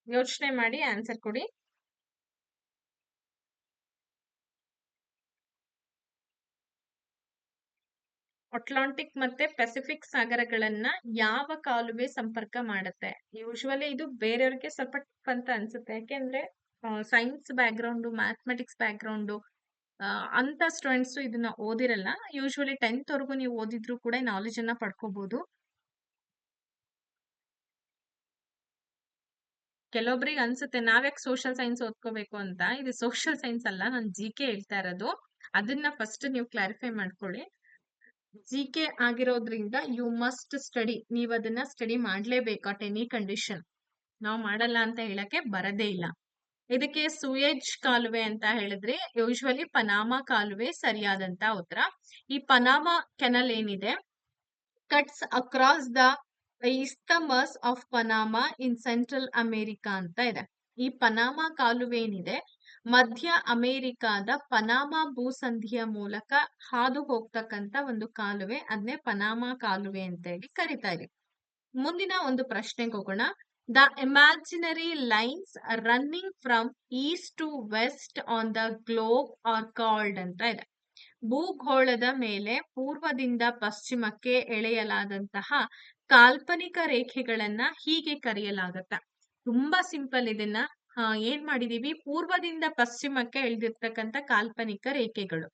ಯೋಚನೆ ಮಾಡಿ ಆನ್ಸರ್ ಕೊಡಿ. ಅಟ್ಲಾಂಟಿಕ್ ಮತ್ತೆ ಪೆಸಿಫಿಕ್ ಸಾಗರಗಳನ್ನ ಯಾವ ಕಾಲುವೆ ಸಂಪರ್ಕ ಮಾಡುತ್ತೆ? ಯೂಶುವಲಿ ಇದು ಬೇರೆಯವ್ರಿಗೆ ಸ್ವಲ್ಪ ಟಫ್ ಅಂತ ಅನ್ಸುತ್ತೆ, ಯಾಕೆಂದ್ರೆ ಸೈನ್ಸ್ ಬ್ಯಾಕ್ಗ್ರೌಂಡ್, ಮ್ಯಾಥಮೆಟಿಕ್ಸ್ ಬ್ಯಾಕ್ಗ್ರೌಂಡ್ ಅಂತ ಸ್ಟೂಡೆಂಟ್ಸ್ ಇದನ್ನ ಓದಿರಲ್ಲ. ಯೂಶುವಲಿ 10th ವರೆಗೂ ನೀವು ಓದಿದ್ರು ಕೂಡ ನಾಲೆಜ್ ಅನ್ನ ಪಡ್ಕೋಬಹುದು. ಕೆಲವೊಬ್ರಿಗೆ ಅನ್ಸುತ್ತೆ ನಾವ್ಯಾಕೆ ಸೋಷಿಯಲ್ ಸೈನ್ಸ್ ಓದ್ಕೋಬೇಕು ಅಂತ. ಇದು ಸೋಷಿಯಲ್ ಸೈನ್ಸ್ ಅಲ್ಲ, ನಾನು GK ಹೇಳ್ತಾ ಇರೋದು. ಅದನ್ನ ಫಸ್ಟ್ ನೀವು ಕ್ಲಾರಿಫೈ ಮಾಡ್ಕೊಳ್ಳಿ. GK ಆಗಿರೋದ್ರಿಂದ ಯು ಮಸ್ಟ್ ಸ್ಟಡಿ, ನೀವು ಅದನ್ನ ಸ್ಟಡಿ ಮಾಡ್ಲೇಬೇಕು ಅಟ್ ಎನಿ ಕಂಡೀಷನ್. ನಾವು ಮಾಡಲ್ಲ ಅಂತ ಹೇಳಕ್ಕೆ ಬರದೇ ಇಲ್ಲ. ಇದಕ್ಕೆ ಸೂಯೆಜ್ ಕಾಲುವೆ ಅಂತ ಹೇಳಿದ್ರೆ ಯೂಶುವಲಿ ಪನಾಮಾ ಕಾಲುವೆ ಸರಿಯಾದಂತ ಉತ್ತರ. ಈ ಪನಾಮಾ ಕೆನಲ್ ಏನಿದೆ cuts across the isthmus of Panama in Central America ಅಂತ ಇದೆ. ಈ ಪನಾಮಾ ಕಾಲುವೆ ಏನಿದೆ ಮಧ್ಯ ಅಮೆರಿಕಾದ ಪನಾಮಾ ಭೂಸಂಧಿಯ ಮೂಲಕ ಹಾದು ಹೋಗ್ತಕ್ಕಂತ ಒಂದು ಕಾಲುವೆ, ಅದನ್ನೇ ಪನಾಮಾ ಕಾಲುವೆ ಅಂತ ಹೇಳಿ ಕರಿತಾ ಇದೆ. ಮುಂದಿನ ಒಂದು ಪ್ರಶ್ನೆಗೆ ಹೋಗೋಣ. The imaginary lines running from east to west on the globe are called ಅಂತ ಇದೆ. ಭೂಗೋಳದ ಮೇಲೆ ಪೂರ್ವದಿಂದ ಪಶ್ಚಿಮಕ್ಕೆ ಎಳೆಯಲಾದಂತಹ ಕಾಲ್ಪನಿಕ ರೇಖೆಗಳನ್ನ ಹೀಗೆ ಕರೆಯಲಾಗತ್ತ. ತುಂಬಾ ಸಿಂಪಲ್. ಇದನ್ನ ಏನ್ ಮಾಡಿದೀವಿ, ಪೂರ್ವದಿಂದ ಪಶ್ಚಿಮಕ್ಕೆ ಎಳೆದಿರ್ತಕ್ಕಂಥ ಕಾಲ್ಪನಿಕ ರೇಖೆಗಳು.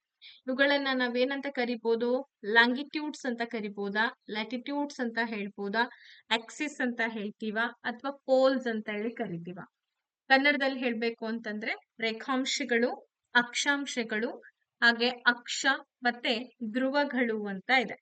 ಇವುಗಳನ್ನ ನಾವೇನಂತ ಕರಿಬಹುದು? ಲ್ಯಾಂಗಿಟ್ಯೂಡ್ಸ್ ಅಂತ ಕರಿಬಹುದಾ, ಲ್ಯಾಟಿಟ್ಯೂಡ್ಸ್ ಅಂತ ಹೇಳ್ಬೋದಾ, ಆಕ್ಸಿಸ್ ಅಂತ ಹೇಳ್ತೀವ, ಅಥವಾ ಪೋಲ್ಸ್ ಅಂತ ಹೇಳಿ ಕರಿತೀವ? ಕನ್ನಡದಲ್ಲಿ ಹೇಳ್ಬೇಕು ಅಂತಂದ್ರೆ ರೇಖಾಂಶಗಳು, ಅಕ್ಷಾಂಶಗಳು, ಹಾಗೆ ಅಕ್ಷ ಮತ್ತೆ ಧ್ರುವಗಳು ಅಂತ ಇದೆ.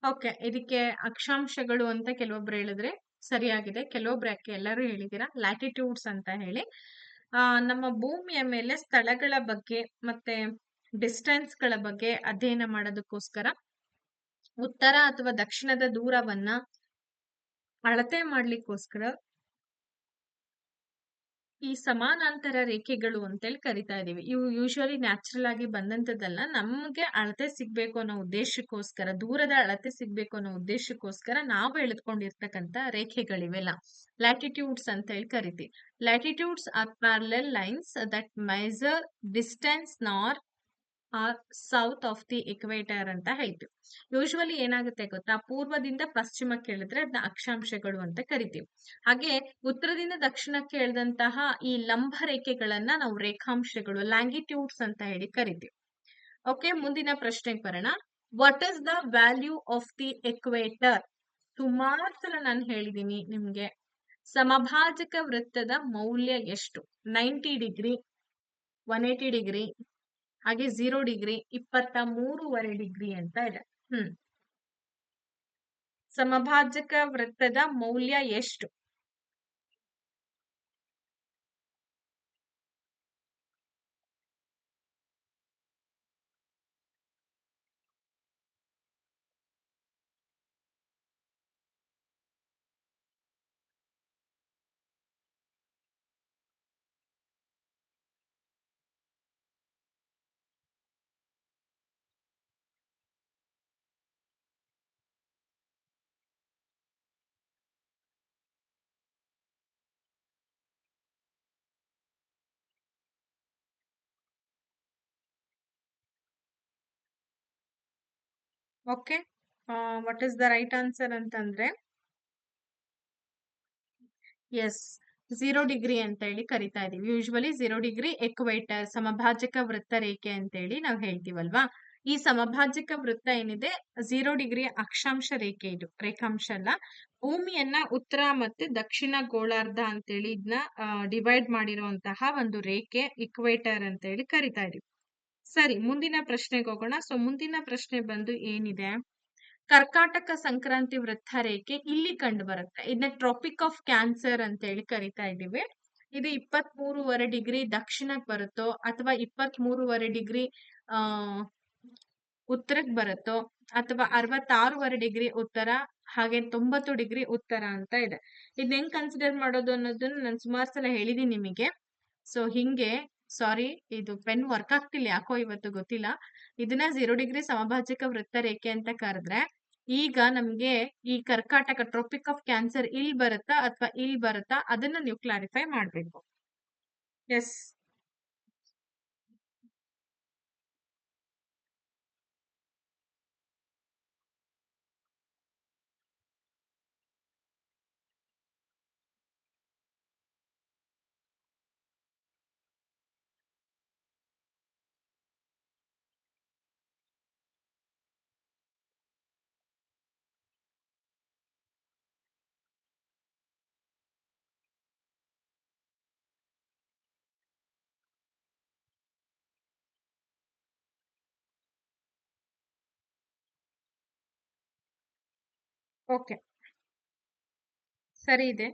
ಓಕೆ, ಇದಕ್ಕೆ ಅಕ್ಷಾಂಶಗಳು ಅಂತ ಕೆಲವೊಬ್ರು ಹೇಳಿದ್ರೆ ಸರಿಯಾಗಿದೆ, ಕೆಲವೊಬ್ರು ಯಾಕೆ ಎಲ್ಲರೂ ಹೇಳಿದೀರಾ ಲ್ಯಾಟಿಟ್ಯೂಡ್ಸ್ ಅಂತ ಹೇಳಿ. ನಮ್ಮ ಭೂಮಿಯ ಮೇಲೆ ಸ್ಥಳಗಳ ಬಗ್ಗೆ ಮತ್ತೆ ಡಿಸ್ಟೆನ್ಸ್ ಗಳ ಬಗ್ಗೆ ಅಧ್ಯಯನ ಮಾಡೋದಕ್ಕೋಸ್ಕರ ಉತ್ತರ ಅಥವಾ ದಕ್ಷಿಣದ ದೂರವನ್ನ ಅಳತೆ ಮಾಡ್ಲಿಕ್ಕೋಸ್ಕರ ಈ ಸಮಾನಾಂತರ ರೇಖೆಗಳು ಅಂತೇಳಿ ಕರಿತಾ ಇದೀವಿ. ಇವು ಯೂಶುವಲಿ ನ್ಯಾಚುರಲ್ ಆಗಿ ಬಂದಂತದ್ದಲ್ಲ, ನಮ್ಗೆ ಅಳತೆ ಸಿಗ್ಬೇಕು ಅನ್ನೋ ಉದ್ದೇಶಕ್ಕೋಸ್ಕರ, ದೂರದ ಅಳತೆ ಸಿಗ್ಬೇಕು ಅನ್ನೋ ಉದ್ದೇಶಕ್ಕೋಸ್ಕರ ನಾವು ಎಳೆದುಕೊಂಡಿರ್ತಕ್ಕಂಥ ರೇಖೆಗಳಿವೆಲ್ಲ ಲ್ಯಾಟಿಟ್ಯೂಡ್ಸ್ ಅಂತ ಹೇಳಿ ಕರಿತೀವಿ. Latitudes are parallel lines that measure distance north or south of the equator ಅಂತ ಹೇಳ್ತೀವಿ. ಯೂಶುವಲಿ ಏನಾಗುತ್ತೆ ಗೊತ್ತಾ, ಪೂರ್ವದಿಂದ ಪಶ್ಚಿಮಕ್ಕೆ ಎಳೆದ್ರೆ ಅದನ್ನ ಅಕ್ಷಾಂಶಗಳು ಅಂತ ಕರಿತೀವಿ. ಹಾಗೆ ಉತ್ತರದಿಂದ ದಕ್ಷಿಣಕ್ಕೆ ಎಳೆದಂತಹ ಈ ಲಂಬ ರೇಖೆಗಳನ್ನ ನಾವು ರೇಖಾಂಶಗಳು, ಲ್ಯಾಂಗಿಟ್ಯೂಡ್ಸ್ ಅಂತ ಹೇಳಿ ಕರಿತೀವಿ. ಓಕೆ, ಮುಂದಿನ ಪ್ರಶ್ನೆಗೆ ಬರೋಣ. What is the value of the equator? ಸುಮಾರು ಸಲ ನಾನು ಹೇಳಿದೀನಿ ನಿಮ್ಗೆ, ಸಮಭಾಜಕ ವೃತ್ತದ ಮೌಲ್ಯ ಎಷ್ಟು? 90 ಡಿಗ್ರಿ, 180 ಡಿಗ್ರಿ, ಹಾಗೆ 0 ಡಿಗ್ರಿ, 23.5 ಡಿಗ್ರಿ ಅಂತ ಇದೆ. ಸಮಭಾಜಕ ವೃತ್ತದ ಮೌಲ್ಯ ಎಷ್ಟು? Okay, what is the right answer ಅಂತಂದ್ರೆ ಎಸ್, 0 ಡಿಗ್ರಿ ಅಂತ ಹೇಳಿ ಕರಿತಾ ಇದೀವಿ. ಯೂಶುವಲಿ 0 ಡಿಗ್ರಿ ಎಕ್ವೇಟರ್, ಸಮಭಾಜಕ ವೃತ್ತ ರೇಖೆ ಅಂತ ಹೇಳಿ ನಾವು ಹೇಳ್ತೀವಲ್ವಾ. ಈ ಸಮಭಾಜಕ ವೃತ್ತ ಏನಿದೆ 0 ಡಿಗ್ರಿ ಅಕ್ಷಾಂಶ ರೇಖೆ, ಇದು ರೇಖಾಂಶ ಅಲ್ಲ. ಭೂಮಿಯನ್ನ ಉತ್ತರ ಮತ್ತೆ ದಕ್ಷಿಣ ಗೋಳಾರ್ಧ ಅಂತೇಳಿ ಇದನ್ನ ಡಿವೈಡ್ ಮಾಡಿರುವಂತಹ ಒಂದು ರೇಖೆ ಇಕ್ವೇಟರ್ ಅಂತ ಹೇಳಿ ಕರಿತಾ ಇದೀವಿ. ಸರಿ, ಮುಂದಿನ ಪ್ರಶ್ನೆಗೆ ಹೋಗೋಣ. ಸೊ ಮುಂದಿನ ಪ್ರಶ್ನೆ ಬಂದು ಏನಿದೆ, ಕರ್ಕಾಟಕ ಸಂಕ್ರಾಂತಿ ವೃತ್ತ ರೇಖೆ ಇಲ್ಲಿ ಕಂಡು ಬರುತ್ತೆ. ಇದನ್ನ ಟ್ರಾಪಿಕ್ ಆಫ್ ಕ್ಯಾನ್ಸರ್ ಅಂತ ಹೇಳಿ ಕರಿತಾ ಇದೀವಿ. ಇದು 23.5 ಡಿಗ್ರಿ ದಕ್ಷಿಣಕ್ಕೆ ಬರುತ್ತೋ ಅಥವಾ 23.5 ಡಿಗ್ರಿ ಆ ಉತ್ತರಕ್ಕೆ ಬರುತ್ತೋ, ಅಥವಾ 66.5 ಡಿಗ್ರಿ ಉತ್ತರ, ಹಾಗೆ 90 ಡಿಗ್ರಿ ಉತ್ತರ ಅಂತ ಇದೆ. ಇದನ್ನ ಹೆಂಗ್ ಕನ್ಸಿಡರ್ ಮಾಡೋದು ಅನ್ನೋದನ್ನ ನಾನು ಸುಮಾರು ಸಲ ಹೇಳಿದೀನಿ ನಿಮಗೆ. ಸೊ ಹಿಂಗೆ, ಸಾರಿ ಇದು ಪೆನ್ ವರ್ಕ್ ಆಗ್ತಿಲ್ಲ ಯಾಕೋ ಇವತ್ತು, ಗೊತ್ತಿಲ್ಲ. ಇದನ್ನ 0 ಡಿಗ್ರಿ ಸಮಭಾಜಕ ವೃತ್ತ ರೇಖೆ ಅಂತ ಕರೆದ್ರೆ, ಈಗ ನಮ್ಗೆ ಈ ಕರ್ಕಾಟಕ ಟ್ರೋಪಿಕ್ ಆಫ್ ಕ್ಯಾನ್ಸರ್ ಇಲ್ಲಿ ಬರುತ್ತಾ ಅಥವಾ ಇಲ್ಲಿ ಬರುತ್ತಾ ಅದನ್ನ ನೀವು ಕ್ಲಾರಿಫೈ ಮಾಡ್ಬೇಕು. ಎಸ್, ಓಕೆ, ಸರಿ ಇದೆ.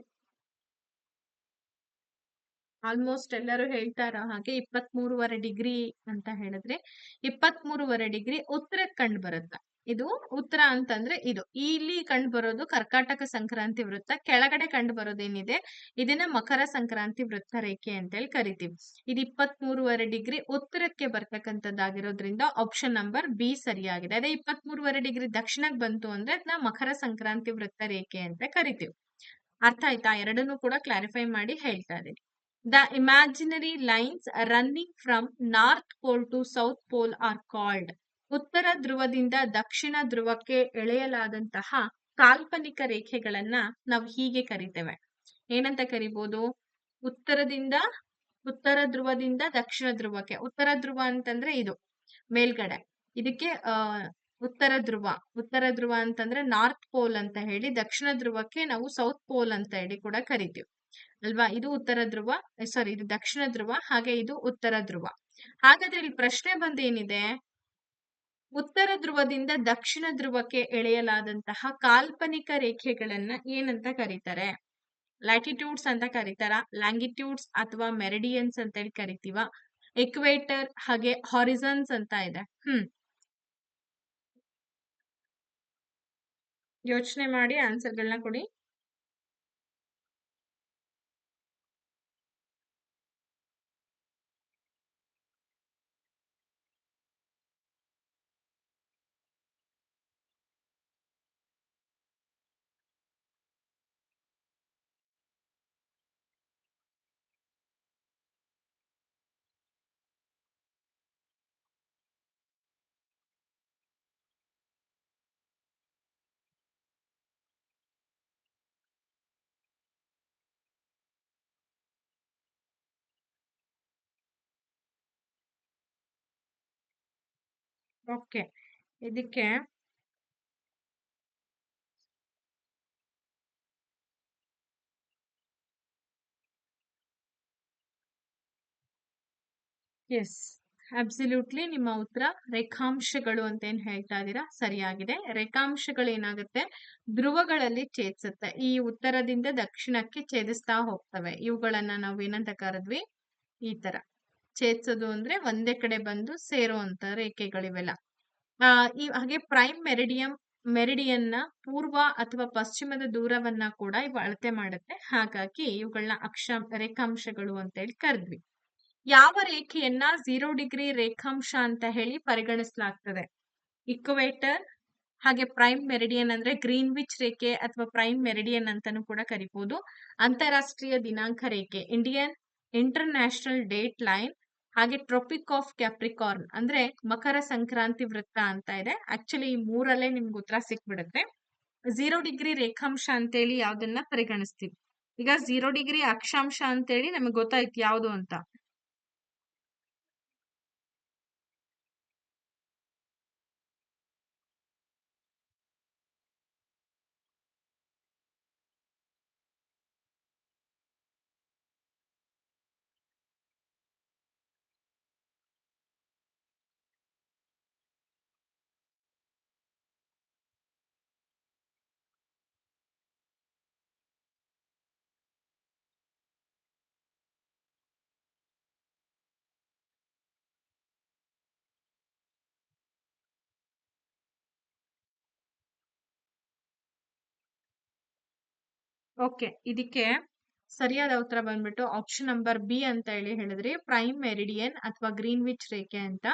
ಆಲ್ಮೋಸ್ಟ್ ಎಲ್ಲರೂ ಹೇಳ್ತಾ ಇರೋ ಹಾಗೆ 23.5 ಡಿಗ್ರಿ ಅಂತ ಹೇಳಿದ್ರೆ 23.5 ಡಿಗ್ರಿ ಉತ್ತರಕ್ಕೆ ಕಂಡು ಬರುತ್ತೆ. ಇದು ಉತ್ತರ ಅಂತಂದ್ರೆ ಇದು ಇಲ್ಲಿ ಕಂಡು ಬರೋದು ಕರ್ಕಾಟಕ ಸಂಕ್ರಾಂತಿ ವೃತ್ತ. ಕೆಳಗಡೆ ಕಂಡು ಬರೋದೇನಿದೆ ಇದನ್ನ ಮಕರ ಸಂಕ್ರಾಂತಿ ವೃತ್ತ ರೇಖೆ ಅಂತ ಹೇಳಿ ಕರಿತೀವಿ. ಇದು 23.5 ಡಿಗ್ರಿ ಉತ್ತರಕ್ಕೆ ಬರ್ತಕ್ಕಂಥದ್ದಾಗಿರೋದ್ರಿಂದ ಆಪ್ಷನ್ ನಂಬರ್ ಬಿ ಸರಿಯಾಗಿದೆ. ಅದೇ 23.5 ಡಿಗ್ರಿ ದಕ್ಷಿಣಕ್ಕೆ ಬಂತು ಅಂದ್ರೆ ಅದನ್ನ ಮಕರ ಸಂಕ್ರಾಂತಿ ವೃತ್ತ ರೇಖೆ ಅಂತ ಕರಿತೀವಿ. ಅರ್ಥ ಆಯ್ತಾ? ಎರಡನ್ನೂ ಕೂಡ ಕ್ಲಾರಿಫೈ ಮಾಡಿ ಹೇಳ್ತಾ ಇದೀನಿ. The imaginary lines running from North Pole to South Pole are called. ಉತ್ತರ ಧ್ರುವದಿಂದ ದಕ್ಷಿಣ ಧ್ರುವಕ್ಕೆ ಎಳೆಯಲಾದಂತಹ ಕಾಲ್ಪನಿಕ ರೇಖೆಗಳನ್ನ ನಾವು ಹೀಗೆ ಕರಿತೇವೆ. ಏನಂತ ಕರಿಬಹುದು? ಉತ್ತರ ಧ್ರುವದಿಂದ ದಕ್ಷಿಣ ಧ್ರುವಕ್ಕೆ. ಉತ್ತರ ಧ್ರುವ ಅಂತಂದ್ರೆ ಇದು ಮೇಲ್ಗಡೆ, ಇದಕ್ಕೆ ಉತ್ತರ ಧ್ರುವ ಅಂತಂದ್ರೆ ನಾರ್ತ್ ಪೋಲ್ ಅಂತ ಹೇಳಿ, ದಕ್ಷಿಣ ಧ್ರುವಕ್ಕೆ ನಾವು ಸೌತ್ ಪೋಲ್ ಅಂತ ಹೇಳಿ ಕೂಡ ಕರಿತೀವಿ ಅಲ್ವಾ. ಇದು ಉತ್ತರ ಧ್ರುವ, ಸಾರಿ ಇದು ದಕ್ಷಿಣ ಧ್ರುವ, ಹಾಗೆ ಇದು ಉತ್ತರ ಧ್ರುವ. ಹಾಗಾದ್ರೆ ಇಲ್ಲಿ ಪ್ರಶ್ನೆ ಬಂದೇನಿದೆ, ಉತ್ತರ ಧ್ರುವದಿಂದ ದಕ್ಷಿಣ ಧ್ರುವಕ್ಕೆ ಎಳೆಯಲಾದಂತಹ ಕಾಲ್ಪನಿಕ ರೇಖೆಗಳನ್ನ ಏನಂತ ಕರೀತಾರೆ? ಲ್ಯಾಟಿಟ್ಯೂಡ್ಸ್ ಅಂತ ಕರೀತಾರ, ಲ್ಯಾಂಗಿಟ್ಯೂಡ್ಸ್ ಅಥವಾ ಮೆರಿಡಿಯನ್ಸ್ ಅಂತ ಹೇಳಿ ಕರಿತೀವ, ಎಕ್ವೇಟರ್ ಹಾಗೆ ಹಾರಿಸನ್ಸ್ ಅಂತ ಇದೆ. ಯೋಚನೆ ಮಾಡಿ ಆನ್ಸರ್ಗಳನ್ನ ಕೊಡಿ. ಓಕೆ, ಇದಕ್ಕೆ ಎಸ್, ಅಬ್ಸಲ್ಯೂಟ್ಲಿ ನಿಮ್ಮ ಉತ್ತರ ರೇಖಾಂಶಗಳು ಅಂತ ಏನ್ ಹೇಳ್ತಾ ಇದ್ದೀರಾ ಸರಿಯಾಗಿದೆ. ರೇಖಾಂಶಗಳು ಏನಾಗುತ್ತೆ, ಧ್ರುವಗಳಲ್ಲಿ ಛೇದಿಸುತ್ತೆ. ಈ ಉತ್ತರದಿಂದ ದಕ್ಷಿಣಕ್ಕೆ ಛೇದಿಸ್ತಾ ಹೋಗ್ತವೆ. ಇವುಗಳನ್ನ ನಾವು ಏನಂತ ಕರೆದ್ವಿ, ಈ ತರ ಛೇದಿಸೋದು ಅಂದ್ರೆ ಒಂದೇ ಕಡೆ ಬಂದು ಸೇರುವಂತ ರೇಖೆಗಳಿವೆಲ್ಲ. ಹಾಗೆ ಪ್ರೈಮ್ ಮೆರಿಡಿಯನ್ ನ ಪೂರ್ವ ಅಥವಾ ಪಶ್ಚಿಮದ ದೂರವನ್ನ ಕೂಡ ಇವು ಅಳತೆ ಮಾಡುತ್ತೆ. ಹಾಗಾಗಿ ಇವುಗಳನ್ನ ರೇಖಾಂಶಗಳು ಅಂತ ಹೇಳಿ ಕರೆದ್ವಿ. ಯಾವ ರೇಖೆಯನ್ನ 0 ಡಿಗ್ರಿ ರೇಖಾಂಶ ಅಂತ ಹೇಳಿ ಪರಿಗಣಿಸಲಾಗ್ತದೆ? ಇಕ್ವೇಟರ್, ಹಾಗೆ ಪ್ರೈಮ್ ಮೆರಿಡಿಯನ್ ಅಂದ್ರೆ ಗ್ರೀನ್ವಿಚ್ ರೇಖೆ ಅಥವಾ ಪ್ರೈಮ್ ಮೆರಿಡಿಯನ್ ಅಂತಾನೂ ಕೂಡ ಕರಿಬಹುದು. ಅಂತಾರಾಷ್ಟ್ರೀಯ ದಿನಾಂಕ ರೇಖೆ ಇಂಟರ್ನ್ಯಾಷನಲ್ ಡೇಟ್ ಲೈನ್, ಹಾಗೆ ಟ್ರೋಪಿಕ್ ಆಫ್ ಕ್ಯಾಪ್ರಿಕಾರ್ನ್ ಅಂದ್ರೆ ಮಕರ ಸಂಕ್ರಾಂತಿ ವೃತ್ತ ಅಂತ ಇದೆ. ಆಕ್ಚುಲಿ ಈ ಮೂರಲ್ಲೇ ನಿಮ್ಗೆ ಉತ್ತರ ಸಿಕ್ಬಿಡುತ್ತೆ. 0 ಡಿಗ್ರಿ ರೇಖಾಂಶ ಅಂತೇಳಿ ಯಾವ್ದನ್ನ ಪರಿಗಣಿಸ್ತೀವಿ? ಈಗ 0 ಡಿಗ್ರಿ ಅಕ್ಷಾಂಶ ಅಂತೇಳಿ ನಮಗೆ ಗೊತ್ತಾಯ್ತು ಯಾವ್ದು ಅಂತ. ಓಕೆ, ಇದಕ್ಕೆ ಸರಿಯಾದ ಉತ್ತರ ಬಂದ್ಬಿಟ್ಟು ಆಪ್ಷನ್ ನಂಬರ್ ಬಿ ಅಂತ ಹೇಳಿ ಹೇಳಿದ್ರಿ, ಪ್ರೈಮ್ ಮೆರಿಡಿಯನ್ ಅಥವಾ ಗ್ರೀನ್ವಿಚ್ ರೇಖೆ ಅಂತ.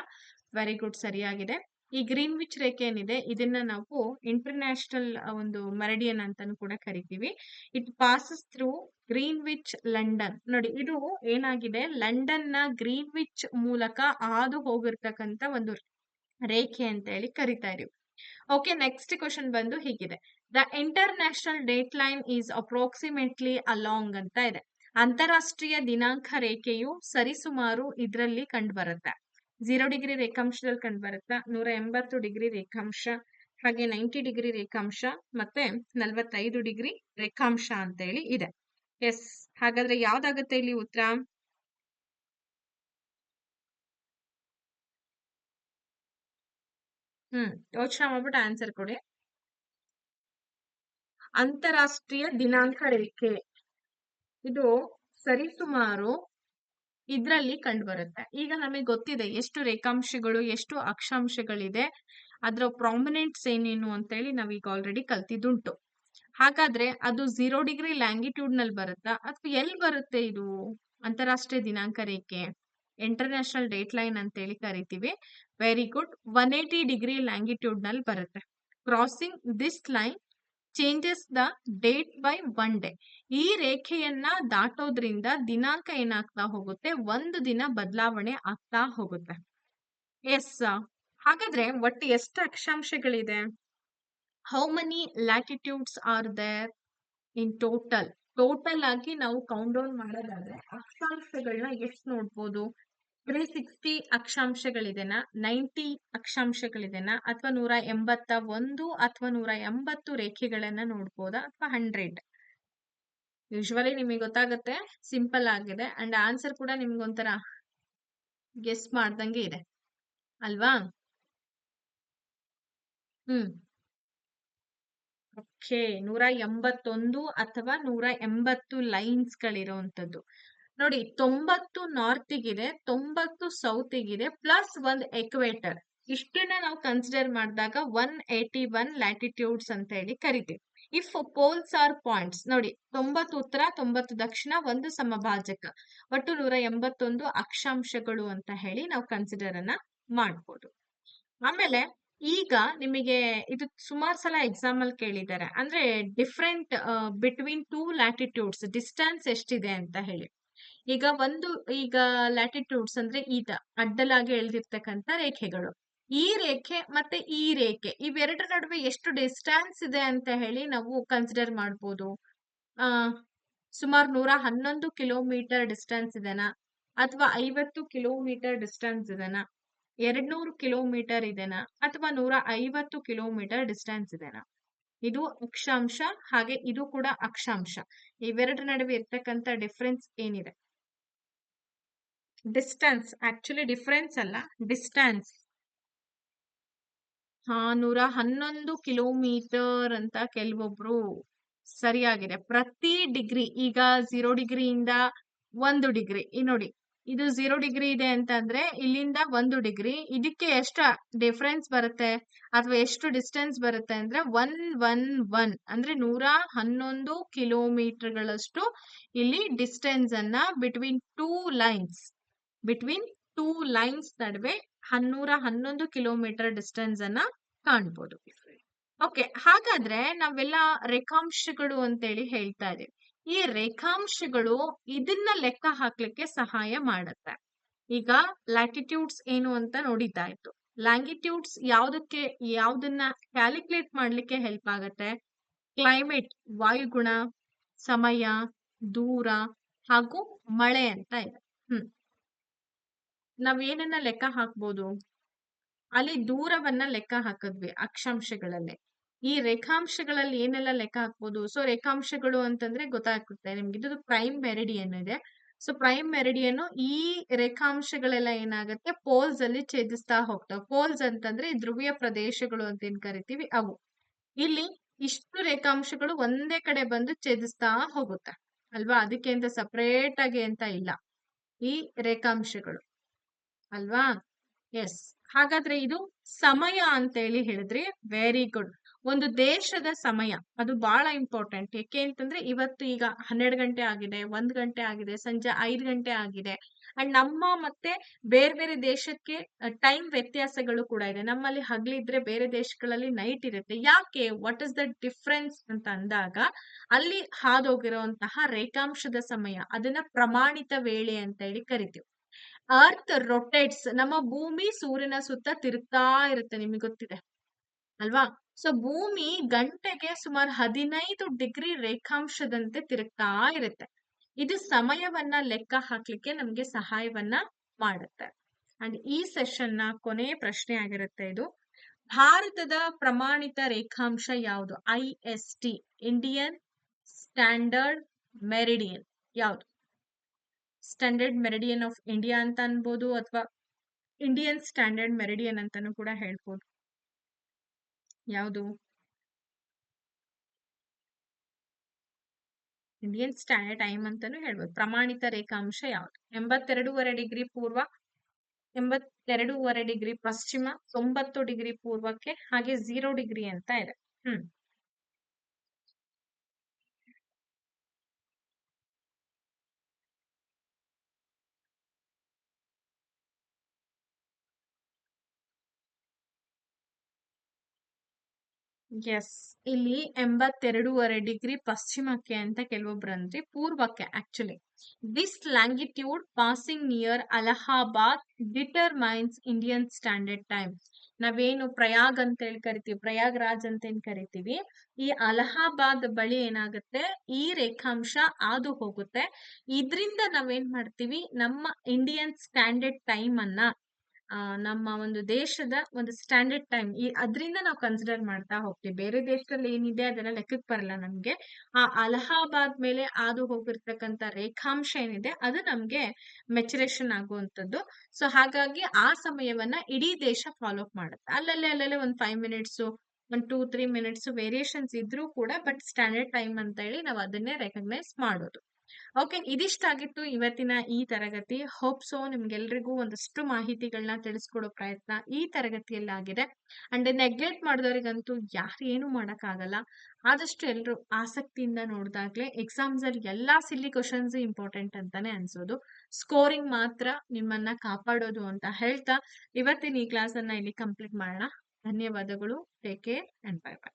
ವೆರಿ ಗುಡ್, ಸರಿಯಾಗಿದೆ. ಈ ಗ್ರೀನ್ವಿಚ್ ರೇಖೆ ಏನಿದೆ ಇದನ್ನ ನಾವು ಇಂಟರ್ನ್ಯಾಷನಲ್ ಒಂದು ಮೆರಿಡಿಯನ್ ಅಂತಾನು ಕೂಡ ಕರಿತೀವಿ. It passes through Greenwich London. ನೋಡಿ, ಇದು ಏನಾಗಿದೆ, ಲಂಡನ್ ನ ಗ್ರೀನ್ವಿಚ್ ಮೂಲಕ ಹಾದು ಹೋಗಿರ್ತಕ್ಕಂತ ಒಂದು ರೇಖೆ ಅಂತ ಹೇಳಿ ಕರಿತಾ ಇದೀವಿ. ಓಕೆ, ನೆಕ್ಸ್ಟ್ ಕ್ವಶನ್ ಬಂದು ಹೀಗಿದೆ. The international date line is approximately along ಅಂತ ಇದೆ. ಅಂತಾರಾಷ್ಟ್ರೀಯ ದಿನಾಂಕ ರೇಖೆಯು ಸರಿಸುಮಾರು ಇದರಲ್ಲಿ ಕಂಡು ಬರುತ್ತೆ. 0 ಡಿಗ್ರಿ ರೇಖಾಂಶದಲ್ಲಿ ಕಂಡು ಬರುತ್ತೆ, 180 ಡಿಗ್ರಿ ರೇಖಾಂಶ, ಹಾಗೆ 90 ಡಿಗ್ರಿ ರೇಖಾಂಶ, ಮತ್ತೆ 45 ಡಿಗ್ರಿ ರೇಖಾಂಶ ಅಂತ ಹೇಳಿ ಇದೆ. ಎಸ್, ಹಾಗಾದ್ರೆ ಯಾವ್ದಾಗುತ್ತೆ ಇಲ್ಲಿ ಉತ್ತರ? ಯೋಚನೆ ಮಾಡ್ಬಿಟ್ಟು ಆನ್ಸರ್ ಕೊಡಿ. ಅಂತಾರಾಷ್ಟ್ರೀಯ ದಿನಾಂಕ ರೇಖೆ ಇದು ಸರಿಸುಮಾರು ಇದ್ರಲ್ಲಿ ಕಂಡು ಬರುತ್ತೆ. ಈಗ ನಮಗೆ ಗೊತ್ತಿದೆ ಎಷ್ಟು ರೇಖಾಂಶಗಳು ಎಷ್ಟು ಅಕ್ಷಾಂಶಗಳಿದೆ, ಅದರ ಪ್ರಾಮಿನೆಂಟ್ಸ್ ಏನೇನು ಅಂತ ಹೇಳಿ ನಾವೀಗ ಆಲ್ರೆಡಿ ಕಲ್ತಿದ್ದುಂಟು. ಹಾಗಾದ್ರೆ ಅದು 0 ಡಿಗ್ರಿ ಲ್ಯಾಂಗಿಟ್ಯೂಡ್ ನಲ್ಲಿ ಬರುತ್ತಾ ಅಥವಾ ಎಲ್ಲಿ ಬರುತ್ತೆ ಇದು ಅಂತಾರಾಷ್ಟ್ರೀಯ ದಿನಾಂಕ ರೇಖೆ? ಇಂಟರ್ನ್ಯಾಷನಲ್ ಡೇಟ್ ಲೈನ್ ಅಂತ ಹೇಳಿ ಕರಿತೀವಿ. ವೆರಿ ಗುಡ್, 180 ಡಿಗ್ರಿ ಲ್ಯಾಂಗಿಟ್ಯೂಡ್ ನಲ್ಲಿ ಬರುತ್ತೆ. Crossing this line changes the date by 1 day. ಈ ರೇಖೆಯನ್ನ ದಾಟೋದ್ರಿಂದ ದಿನಾಂಕ ಏನಾಗ್ತಾ ಹೋಗುತ್ತೆ, ಒಂದು ದಿನ ಬದಲಾವಣೆ ಆಗ್ತಾ ಹೋಗುತ್ತೆ. ಎಸ್, ಹಾಗಾದ್ರೆ ಒಟ್ಟು ಎಷ್ಟು ಅಕ್ಷಾಂಶಗಳಿದೆ? How many latitudes are there in total? Total ಆಗಿ ನಾವು ಕೌಂಟ್ ಡೌನ್ ಮಾಡೋದಾದ್ರೆ ಅಕ್ಷಾಂಶಗಳನ್ನ ಎಷ್ಟು ನೋಡ್ಬೋದು? 360 ಅಕ್ಷಾಂಶಗಳಿದೆನಾ, 90 ಅಕ್ಷಾಂಶಗಳಿದೆನಾ, ಅಥವಾ 181 ಅಥವಾ 180 ರೇಖೆಗಳನ್ನ ನೋಡ್ಬೋದಾ, ಅಥವಾ 100? ಯೂಶುವಲಿ ನಿಮಗೆ ಗೊತ್ತಾಗುತ್ತೆ, ಸಿಂಪಲ್ ಆಗಿದೆ. ಅಂಡ್ ಆನ್ಸರ್ ಕೂಡ ನಿಮ್ಗೊಂಥರ ಗೆಸ್ ಮಾಡ್ದಂಗೆ ಇದೆ ಅಲ್ವಾ? ಓಕೆ, 181 ಅಥವಾ 180 ಲೈನ್ಸ್ ಗಳಿರುವಂತದ್ದು. ನೋಡಿ, 90 ನಾರ್ತ್ಗಿದೆ, 90 ಸೌತ್ಗಿದೆ, ಪ್ಲಸ್ ಒಂದು ಎಕ್ವೇಟರ್. ಇಷ್ಟನ್ನ ನಾವು ಕನ್ಸಿಡರ್ ಮಾಡಿದಾಗ 181 ಲ್ಯಾಟಿಟ್ಯೂಡ್ಸ್ ಅಂತ ಹೇಳಿ ಕರಿತೀವಿ. ಇಫ್ ಪೋಲ್ಸ್ ಆರ್ ಪಾಯಿಂಟ್ಸ್, ನೋಡಿ 90 ಉತ್ತರ 90 ದಕ್ಷಿಣ, ಒಂದು ಸಮಭಾಜಕ, ಒಟ್ಟು 181 ಅಕ್ಷಾಂಶಗಳು ಅಂತ ಹೇಳಿ ನಾವು ಕನ್ಸಿಡರ್ ಅನ್ನ ಮಾಡ್ಬೋದು. ಆಮೇಲೆ ಈಗ ನಿಮಗೆ ಇದು ಸುಮಾರು ಸಲ ಎಕ್ಸಾಮ್ ಅಲ್ಲಿ ಕೇಳಿದ್ದಾರೆ, ಅಂದ್ರೆ ಡಿಫ್ರೆಂಟ್ ಬಿಟ್ವೀನ್ 2 ಲ್ಯಾಟಿಟ್ಯೂಡ್ಸ್ ಡಿಸ್ಟೆನ್ಸ್ ಎಷ್ಟಿದೆ ಅಂತ ಹೇಳಿ. ಈಗ ಲ್ಯಾಟಿಟ್ಯೂಡ್ಸ್ ಅಂದ್ರೆ ಅಡ್ಡಲಾಗಿ ಎಳೆದಿರ್ತಕ್ಕಂಥ ರೇಖೆಗಳು. ಈ ರೇಖೆ ಮತ್ತೆ ಈ ರೇಖೆ ಇವೆರಡರ ನಡುವೆ ಎಷ್ಟು ಡಿಸ್ಟೆನ್ಸ್ ಇದೆ ಅಂತ ಹೇಳಿ ನಾವು ಕನ್ಸಿಡರ್ ಮಾಡ್ಬೋದು. ಸುಮಾರು 111 ಕಿಲೋಮೀಟರ್ ಡಿಸ್ಟೆನ್ಸ್ ಇದೆನಾ, ಅಥವಾ 50 ಕಿಲೋಮೀಟರ್ ಡಿಸ್ಟೆನ್ಸ್ ಇದೆನಾ, 200 ಕಿಲೋಮೀಟರ್ ಇದೆನಾ, ಅಥವಾ 150 ಕಿಲೋಮೀಟರ್ ಡಿಸ್ಟೆನ್ಸ್ ಇದೆನಾ? ಇದು ಅಕ್ಷಾಂಶ, ಹಾಗೆ ಇದು ಕೂಡ ಅಕ್ಷಾಂಶ. ಇವೆರಡರ ನಡುವೆ ಇರ್ತಕ್ಕಂಥ ಡಿಫ್ರೆನ್ಸ್ ಏನಿದೆ? ಡಿಸ್ಟೆನ್ಸ್ ಆಕ್ಚುಲಿ ಡಿಫರೆನ್ಸ್ ಅಲ್ಲ, ಡಿಸ್ಟೆನ್ಸ್ 111 ಕಿಲೋಮೀಟರ್ ಅಂತ ಕೆಲವೊಬ್ರು ಸರಿಯಾಗಿದೆ. ಪ್ರತಿ ಡಿಗ್ರಿ ಈಗ 0 ಡಿಗ್ರಿಯಿಂದ 1 ಡಿಗ್ರಿ ನೋಡಿ, ಇದು 0 ಡಿಗ್ರಿ ಇದೆ ಅಂತಂದ್ರೆ ಇಲ್ಲಿಂದ 1 ಡಿಗ್ರಿ, ಇದಕ್ಕೆ ಎಷ್ಟು ಡಿಫರೆನ್ಸ್ ಬರುತ್ತೆ ಅಥವಾ ಎಷ್ಟು ಡಿಸ್ಟೆನ್ಸ್ ಬರುತ್ತೆ ಅಂದ್ರೆ 111 ಅಂದ್ರೆ 111 ಕಿಲೋಮೀಟರ್ಗಳಷ್ಟು ಇಲ್ಲಿ ಡಿಸ್ಟೆನ್ಸ್ ಅನ್ನ ಬಿಟ್ವೀನ್ ಟೂ ಲೈನ್ಸ್ ನಡುವೆ 111 ಕಿಲೋಮೀಟರ್ ಡಿಸ್ಟೆನ್ಸ್ ಅನ್ನ ಕಾಣ್ಬೋದು. ಓಕೆ, ಹಾಗಾದ್ರೆ ನಾವೆಲ್ಲ ರೇಖಾಂಶಗಳು ಅಂತೇಳಿ ಹೇಳ್ತಾ ಇದೀವಿ. ಈ ರೇಖಾಂಶಗಳು ಇದನ್ನ ಲೆಕ್ಕ ಹಾಕ್ಲಿಕ್ಕೆ ಸಹಾಯ ಮಾಡುತ್ತೆ. ಈಗ ಲ್ಯಾಟಿಟ್ಯೂಡ್ಸ್ ಏನು ಅಂತ ನೋಡಿತಾ ಇತ್ತು. ಲ್ಯಾಂಗಿಟ್ಯೂಡ್ಸ್ ಯಾವ್ದನ್ನ ಕ್ಯಾಲ್ಕುಲೇಟ್ ಮಾಡ್ಲಿಕ್ಕೆ ಹೆಲ್ಪ್ ಆಗತ್ತೆ? ಕ್ಲೈಮೇಟ್, ವಾಯುಗುಣ, ಸಮಯ, ದೂರ ಹಾಗೂ ಮಳೆ ಅಂತ ಇದೆ. ನಾವೇನನ್ನ ಲೆಕ್ಕ ಹಾಕ್ಬೋದು? ಅಲ್ಲಿ ದೂರವನ್ನ ಲೆಕ್ಕ ಹಾಕಿದ್ವಿ ಅಕ್ಷಾಂಶಗಳಲ್ಲಿ. ಈ ರೇಖಾಂಶಗಳಲ್ಲಿ ಏನೆಲ್ಲ ಲೆಕ್ಕ ಹಾಕ್ಬೋದು? ಸೊ ರೇಖಾಂಶಗಳು ಅಂತಂದ್ರೆ ಗೊತ್ತಾಗುತ್ತೆ ನಿಮ್ಗೆ, ಇದು ಪ್ರೈಮ್ ಮೆರಿಡಿಯನ್ ಇದೆ. ಸೊ ಪ್ರೈಮ್ ಮೆರಿಡಿಯನ್ ಈ ರೇಖಾಂಶಗಳೆಲ್ಲ ಏನಾಗುತ್ತೆ, ಪೋಲ್ಸ್ ಅಲ್ಲಿ ಛೇದಿಸ್ತಾ ಹೋಗ್ತಾವೆ. ಪೋಲ್ಸ್ ಅಂತಂದ್ರೆ ಈ ಧ್ರುವೀಯ ಪ್ರದೇಶಗಳು ಅಂತ ಏನ್ ಕರಿತೀವಿ ಅವು. ಇಲ್ಲಿ ಇಷ್ಟು ರೇಖಾಂಶಗಳು ಒಂದೇ ಕಡೆ ಬಂದು ಛೇದಿಸ್ತಾ ಹೋಗುತ್ತೆ ಅಲ್ವಾ? ಅದಕ್ಕೆ ಅಂತ ಸಪರೇಟ್ ಆಗಿ ಅಂತ ಇಲ್ಲ ಈ ರೇಖಾಂಶಗಳು ಅಲ್ವಾ? ಎಸ್. ಹಾಗಾದ್ರೆ ಇದು ಸಮಯ ಅಂತ ಹೇಳಿ ಹೇಳಿದ್ರಿ, ವೆರಿ ಗುಡ್. ಒಂದು ದೇಶದ ಸಮಯ ಅದು ಬಹಳ ಇಂಪಾರ್ಟೆಂಟ್. ಯಾಕೆ ಅಂತಂದ್ರೆ ಇವತ್ತು ಈಗ 12 ಗಂಟೆ ಆಗಿದೆ, 1 ಗಂಟೆ ಆಗಿದೆ, ಸಂಜೆ 5 ಗಂಟೆ ಆಗಿದೆ. ಅಂಡ್ ನಮ್ಮ ಮತ್ತೆ ಬೇರೆ ಬೇರೆ ದೇಶಕ್ಕೆ ಟೈಮ್ ವ್ಯತ್ಯಾಸಗಳು ಕೂಡ ಇದೆ. ನಮ್ಮಲ್ಲಿ ಹಗಲಿದ್ರೆ ಬೇರೆ ದೇಶಗಳಲ್ಲಿ ನೈಟ್ ಇರುತ್ತೆ. ಯಾಕೆ? ವಾಟ್ ಇಸ್ ದ ಡಿಫ್ರೆನ್ಸ್ ಅಂತ ಅಂದಾಗ ಅಲ್ಲಿ ಹಾದೋಗಿರುವಂತಹ ರೇಖಾಂಶದ ಸಮಯ, ಅದನ್ನ ಪ್ರಮಾಣಿತ ವೇಳೆ ಅಂತ ಹೇಳಿ ಕರಿತೀವಿ. ಅರ್ತ್ ರೊಟೇಟ್ಸ್, ನಮ್ಮ ಭೂಮಿ ಸೂರ್ಯನ ಸುತ್ತ ತಿರುಗ್ತಾ ಇರುತ್ತೆ, ನಿಮಗೆ ಗೊತ್ತಿದೆ ಅಲ್ವಾ? ಸೊ ಭೂಮಿ ಗಂಟೆಗೆ ಸುಮಾರು 15 ಡಿಗ್ರಿ ರೇಖಾಂಶದಂತೆ ತಿರುಗ್ತಾ ಇರುತ್ತೆ. ಇದು ಸಮಯವನ್ನ ಲೆಕ್ಕ ಹಾಕ್ಲಿಕ್ಕೆ ನಮ್ಗೆ ಸಹಾಯವನ್ನ ಮಾಡುತ್ತೆ. ಅಂಡ್ ಈ ಸೆಷನ್ ನ ಕೊನೆಯ ಪ್ರಶ್ನೆ ಆಗಿರುತ್ತೆ ಇದು. ಭಾರತದ ಪ್ರಮಾಣಿತ ರೇಖಾಂಶ ಯಾವುದು? IST, ಇಂಡಿಯನ್ ಸ್ಟ್ಯಾಂಡರ್ಡ್ ಮೆರಿಡಿಯನ್ ಯಾವುದು? ಸ್ಟ್ಯಾಂಡರ್ಡ್ ಮೆರಿಡಿಯನ್ ಆಫ್ ಇಂಡಿಯಾ ಅಂತ ಅನ್ಬೋದು, ಅಥವಾ ಇಂಡಿಯನ್ ಸ್ಟ್ಯಾಂಡರ್ಡ್ ಮೆರಿಡಿಯನ್ ಅಂತಾನು ಕೂಡ ಹೇಳ್ಬೋದು. ಯಾವುದು? ಇಂಡಿಯನ್ ಸ್ಟ್ಯಾಂಡರ್ಡ್ ಟೈಮ್ ಅಂತಾನು ಹೇಳ್ಬೋದು. ಪ್ರಮಾಣಿತ ರೇಖಾಂಶ ಯಾವುದು? 82.5 ಡಿಗ್ರಿ ಪೂರ್ವ, 82.5 ಡಿಗ್ರಿ ಪಶ್ಚಿಮ, 90 ಡಿಗ್ರಿ ಪೂರ್ವಕ್ಕೆ, ಹಾಗೆ 0 ಡಿಗ್ರಿ ಅಂತ ಇದೆ. ಎಸ್, ಇಲ್ಲಿ 82.5 ಡಿಗ್ರಿ ಪಶ್ಚಿಮಕ್ಕೆ ಅಂತ ಕೆಲವೊಬ್ರು ಅಂದ್ರೆ ಪೂರ್ವಕ್ಕೆ. Actually this longitude passing near Allahabad determines Indian standard time. ನಾವೇನು ಪ್ರಯಾಗ್ ಅಂತ ಹೇಳಿ ಕರಿತೀವಿ, ಪ್ರಯಾಗ್ರಾಜ್ ಅಂತ ಏನ್ ಕರಿತೀವಿ, ಈ ಅಲಹಾಬಾದ್ ಬಳಿ ಏನಾಗುತ್ತೆ, ಈ ರೇಖಾಂಶ ಹಾದು ಹೋಗುತ್ತೆ. ಇದ್ರಿಂದ ನಾವೇನ್ ಮಾಡ್ತೀವಿ, ನಮ್ಮ ಇಂಡಿಯನ್ ಸ್ಟ್ಯಾಂಡರ್ಡ್ ಟೈಮ್ ಅನ್ನ ನಮ್ಮ ಒಂದು ದೇಶದ ಒಂದು ಸ್ಟ್ಯಾಂಡರ್ಡ್ ಟೈಮ್ ಅದರಿಂದ ನಾವು ಕನ್ಸಿಡರ್ ಮಾಡ್ತಾ ಹೋಗ್ತೀವಿ. ಬೇರೆ ದೇಶದಲ್ಲಿ ಏನಿದೆ ಅದೆಲ್ಲ ಲೆಕ್ಕಕ್ಕೆ ಬರಲ್ಲ ನಮ್ಗೆ. ಆ ಅಲಹಾಬಾದ್ ಮೇಲೆ ಹಾದು ಹೋಗಿರ್ತಕ್ಕಂಥ ರೇಖಾಂಶ ಏನಿದೆ ಅದು ನಮ್ಗೆ ಮೆಚುರೇಷನ್ ಆಗುವಂಥದ್ದು. ಸೊ ಹಾಗಾಗಿ ಆ ಸಮಯವನ್ನ ಇಡೀ ದೇಶ ಫಾಲೋ ಮಾಡುತ್ತೆ. ಅಲ್ಲಲ್ಲೇ ಒಂದು 5 ಮಿನಿಟ್ಸ್, ಒಂದು 2-3 ಮಿನಿಟ್ಸ್ ವೇರಿಯೇಷನ್ಸ್ ಇದ್ರೂ ಕೂಡ, ಬಟ್ ಸ್ಟ್ಯಾಂಡರ್ಡ್ ಟೈಮ್ ಅಂತ ಹೇಳಿ ನಾವು ಅದನ್ನೇ ರೆಕಗ್ನೈಸ್ ಮಾಡೋದು. ಓಕೆ, ಇದಿಷ್ಟಾಗಿತ್ತು ಇವತ್ತಿನ ಈ ತರಗತಿ. ಹೋಪ್ ಸೊ ನಿಮ್ಗೆಲ್ರಿಗೂ ಒಂದಷ್ಟು ಮಾಹಿತಿಗಳನ್ನ ತಿಳಿಸ್ಕೊಡೋ ಪ್ರಯತ್ನ ಈ ತರಗತಿಯಲ್ಲಿ ಆಗಿದೆ. ಅಂಡ್ ನೆಗ್ಲೆಕ್ಟ್ ಮಾಡಿದವರಿಗಂತೂ ಯಾರು ಏನು ಆಗಲ್ಲ. ಆದಷ್ಟು ಎಲ್ರು ಆಸಕ್ತಿಯಿಂದ ನೋಡಿದಾಗ್ಲೇ ಎಕ್ಸಾಮ್ಸ್ ಅಲ್ಲಿ ಎಲ್ಲಾ ಸಿಲ್ಲಿ ಕ್ವಶನ್ಸ್ ಇಂಪಾರ್ಟೆಂಟ್ ಅಂತಾನೆ ಅನ್ಸೋದು. ಸ್ಕೋರಿಂಗ್ ಮಾತ್ರ ನಿಮ್ಮನ್ನ ಕಾಪಾಡೋದು ಅಂತ ಹೇಳ್ತಾ ಇವತ್ತಿನ ಈ ಕ್ಲಾಸ್ ಅನ್ನ ಇಲ್ಲಿ ಕಂಪ್ಲೀಟ್ ಮಾಡೋಣ. ಧನ್ಯವಾದಗಳು. Take care and bye bye.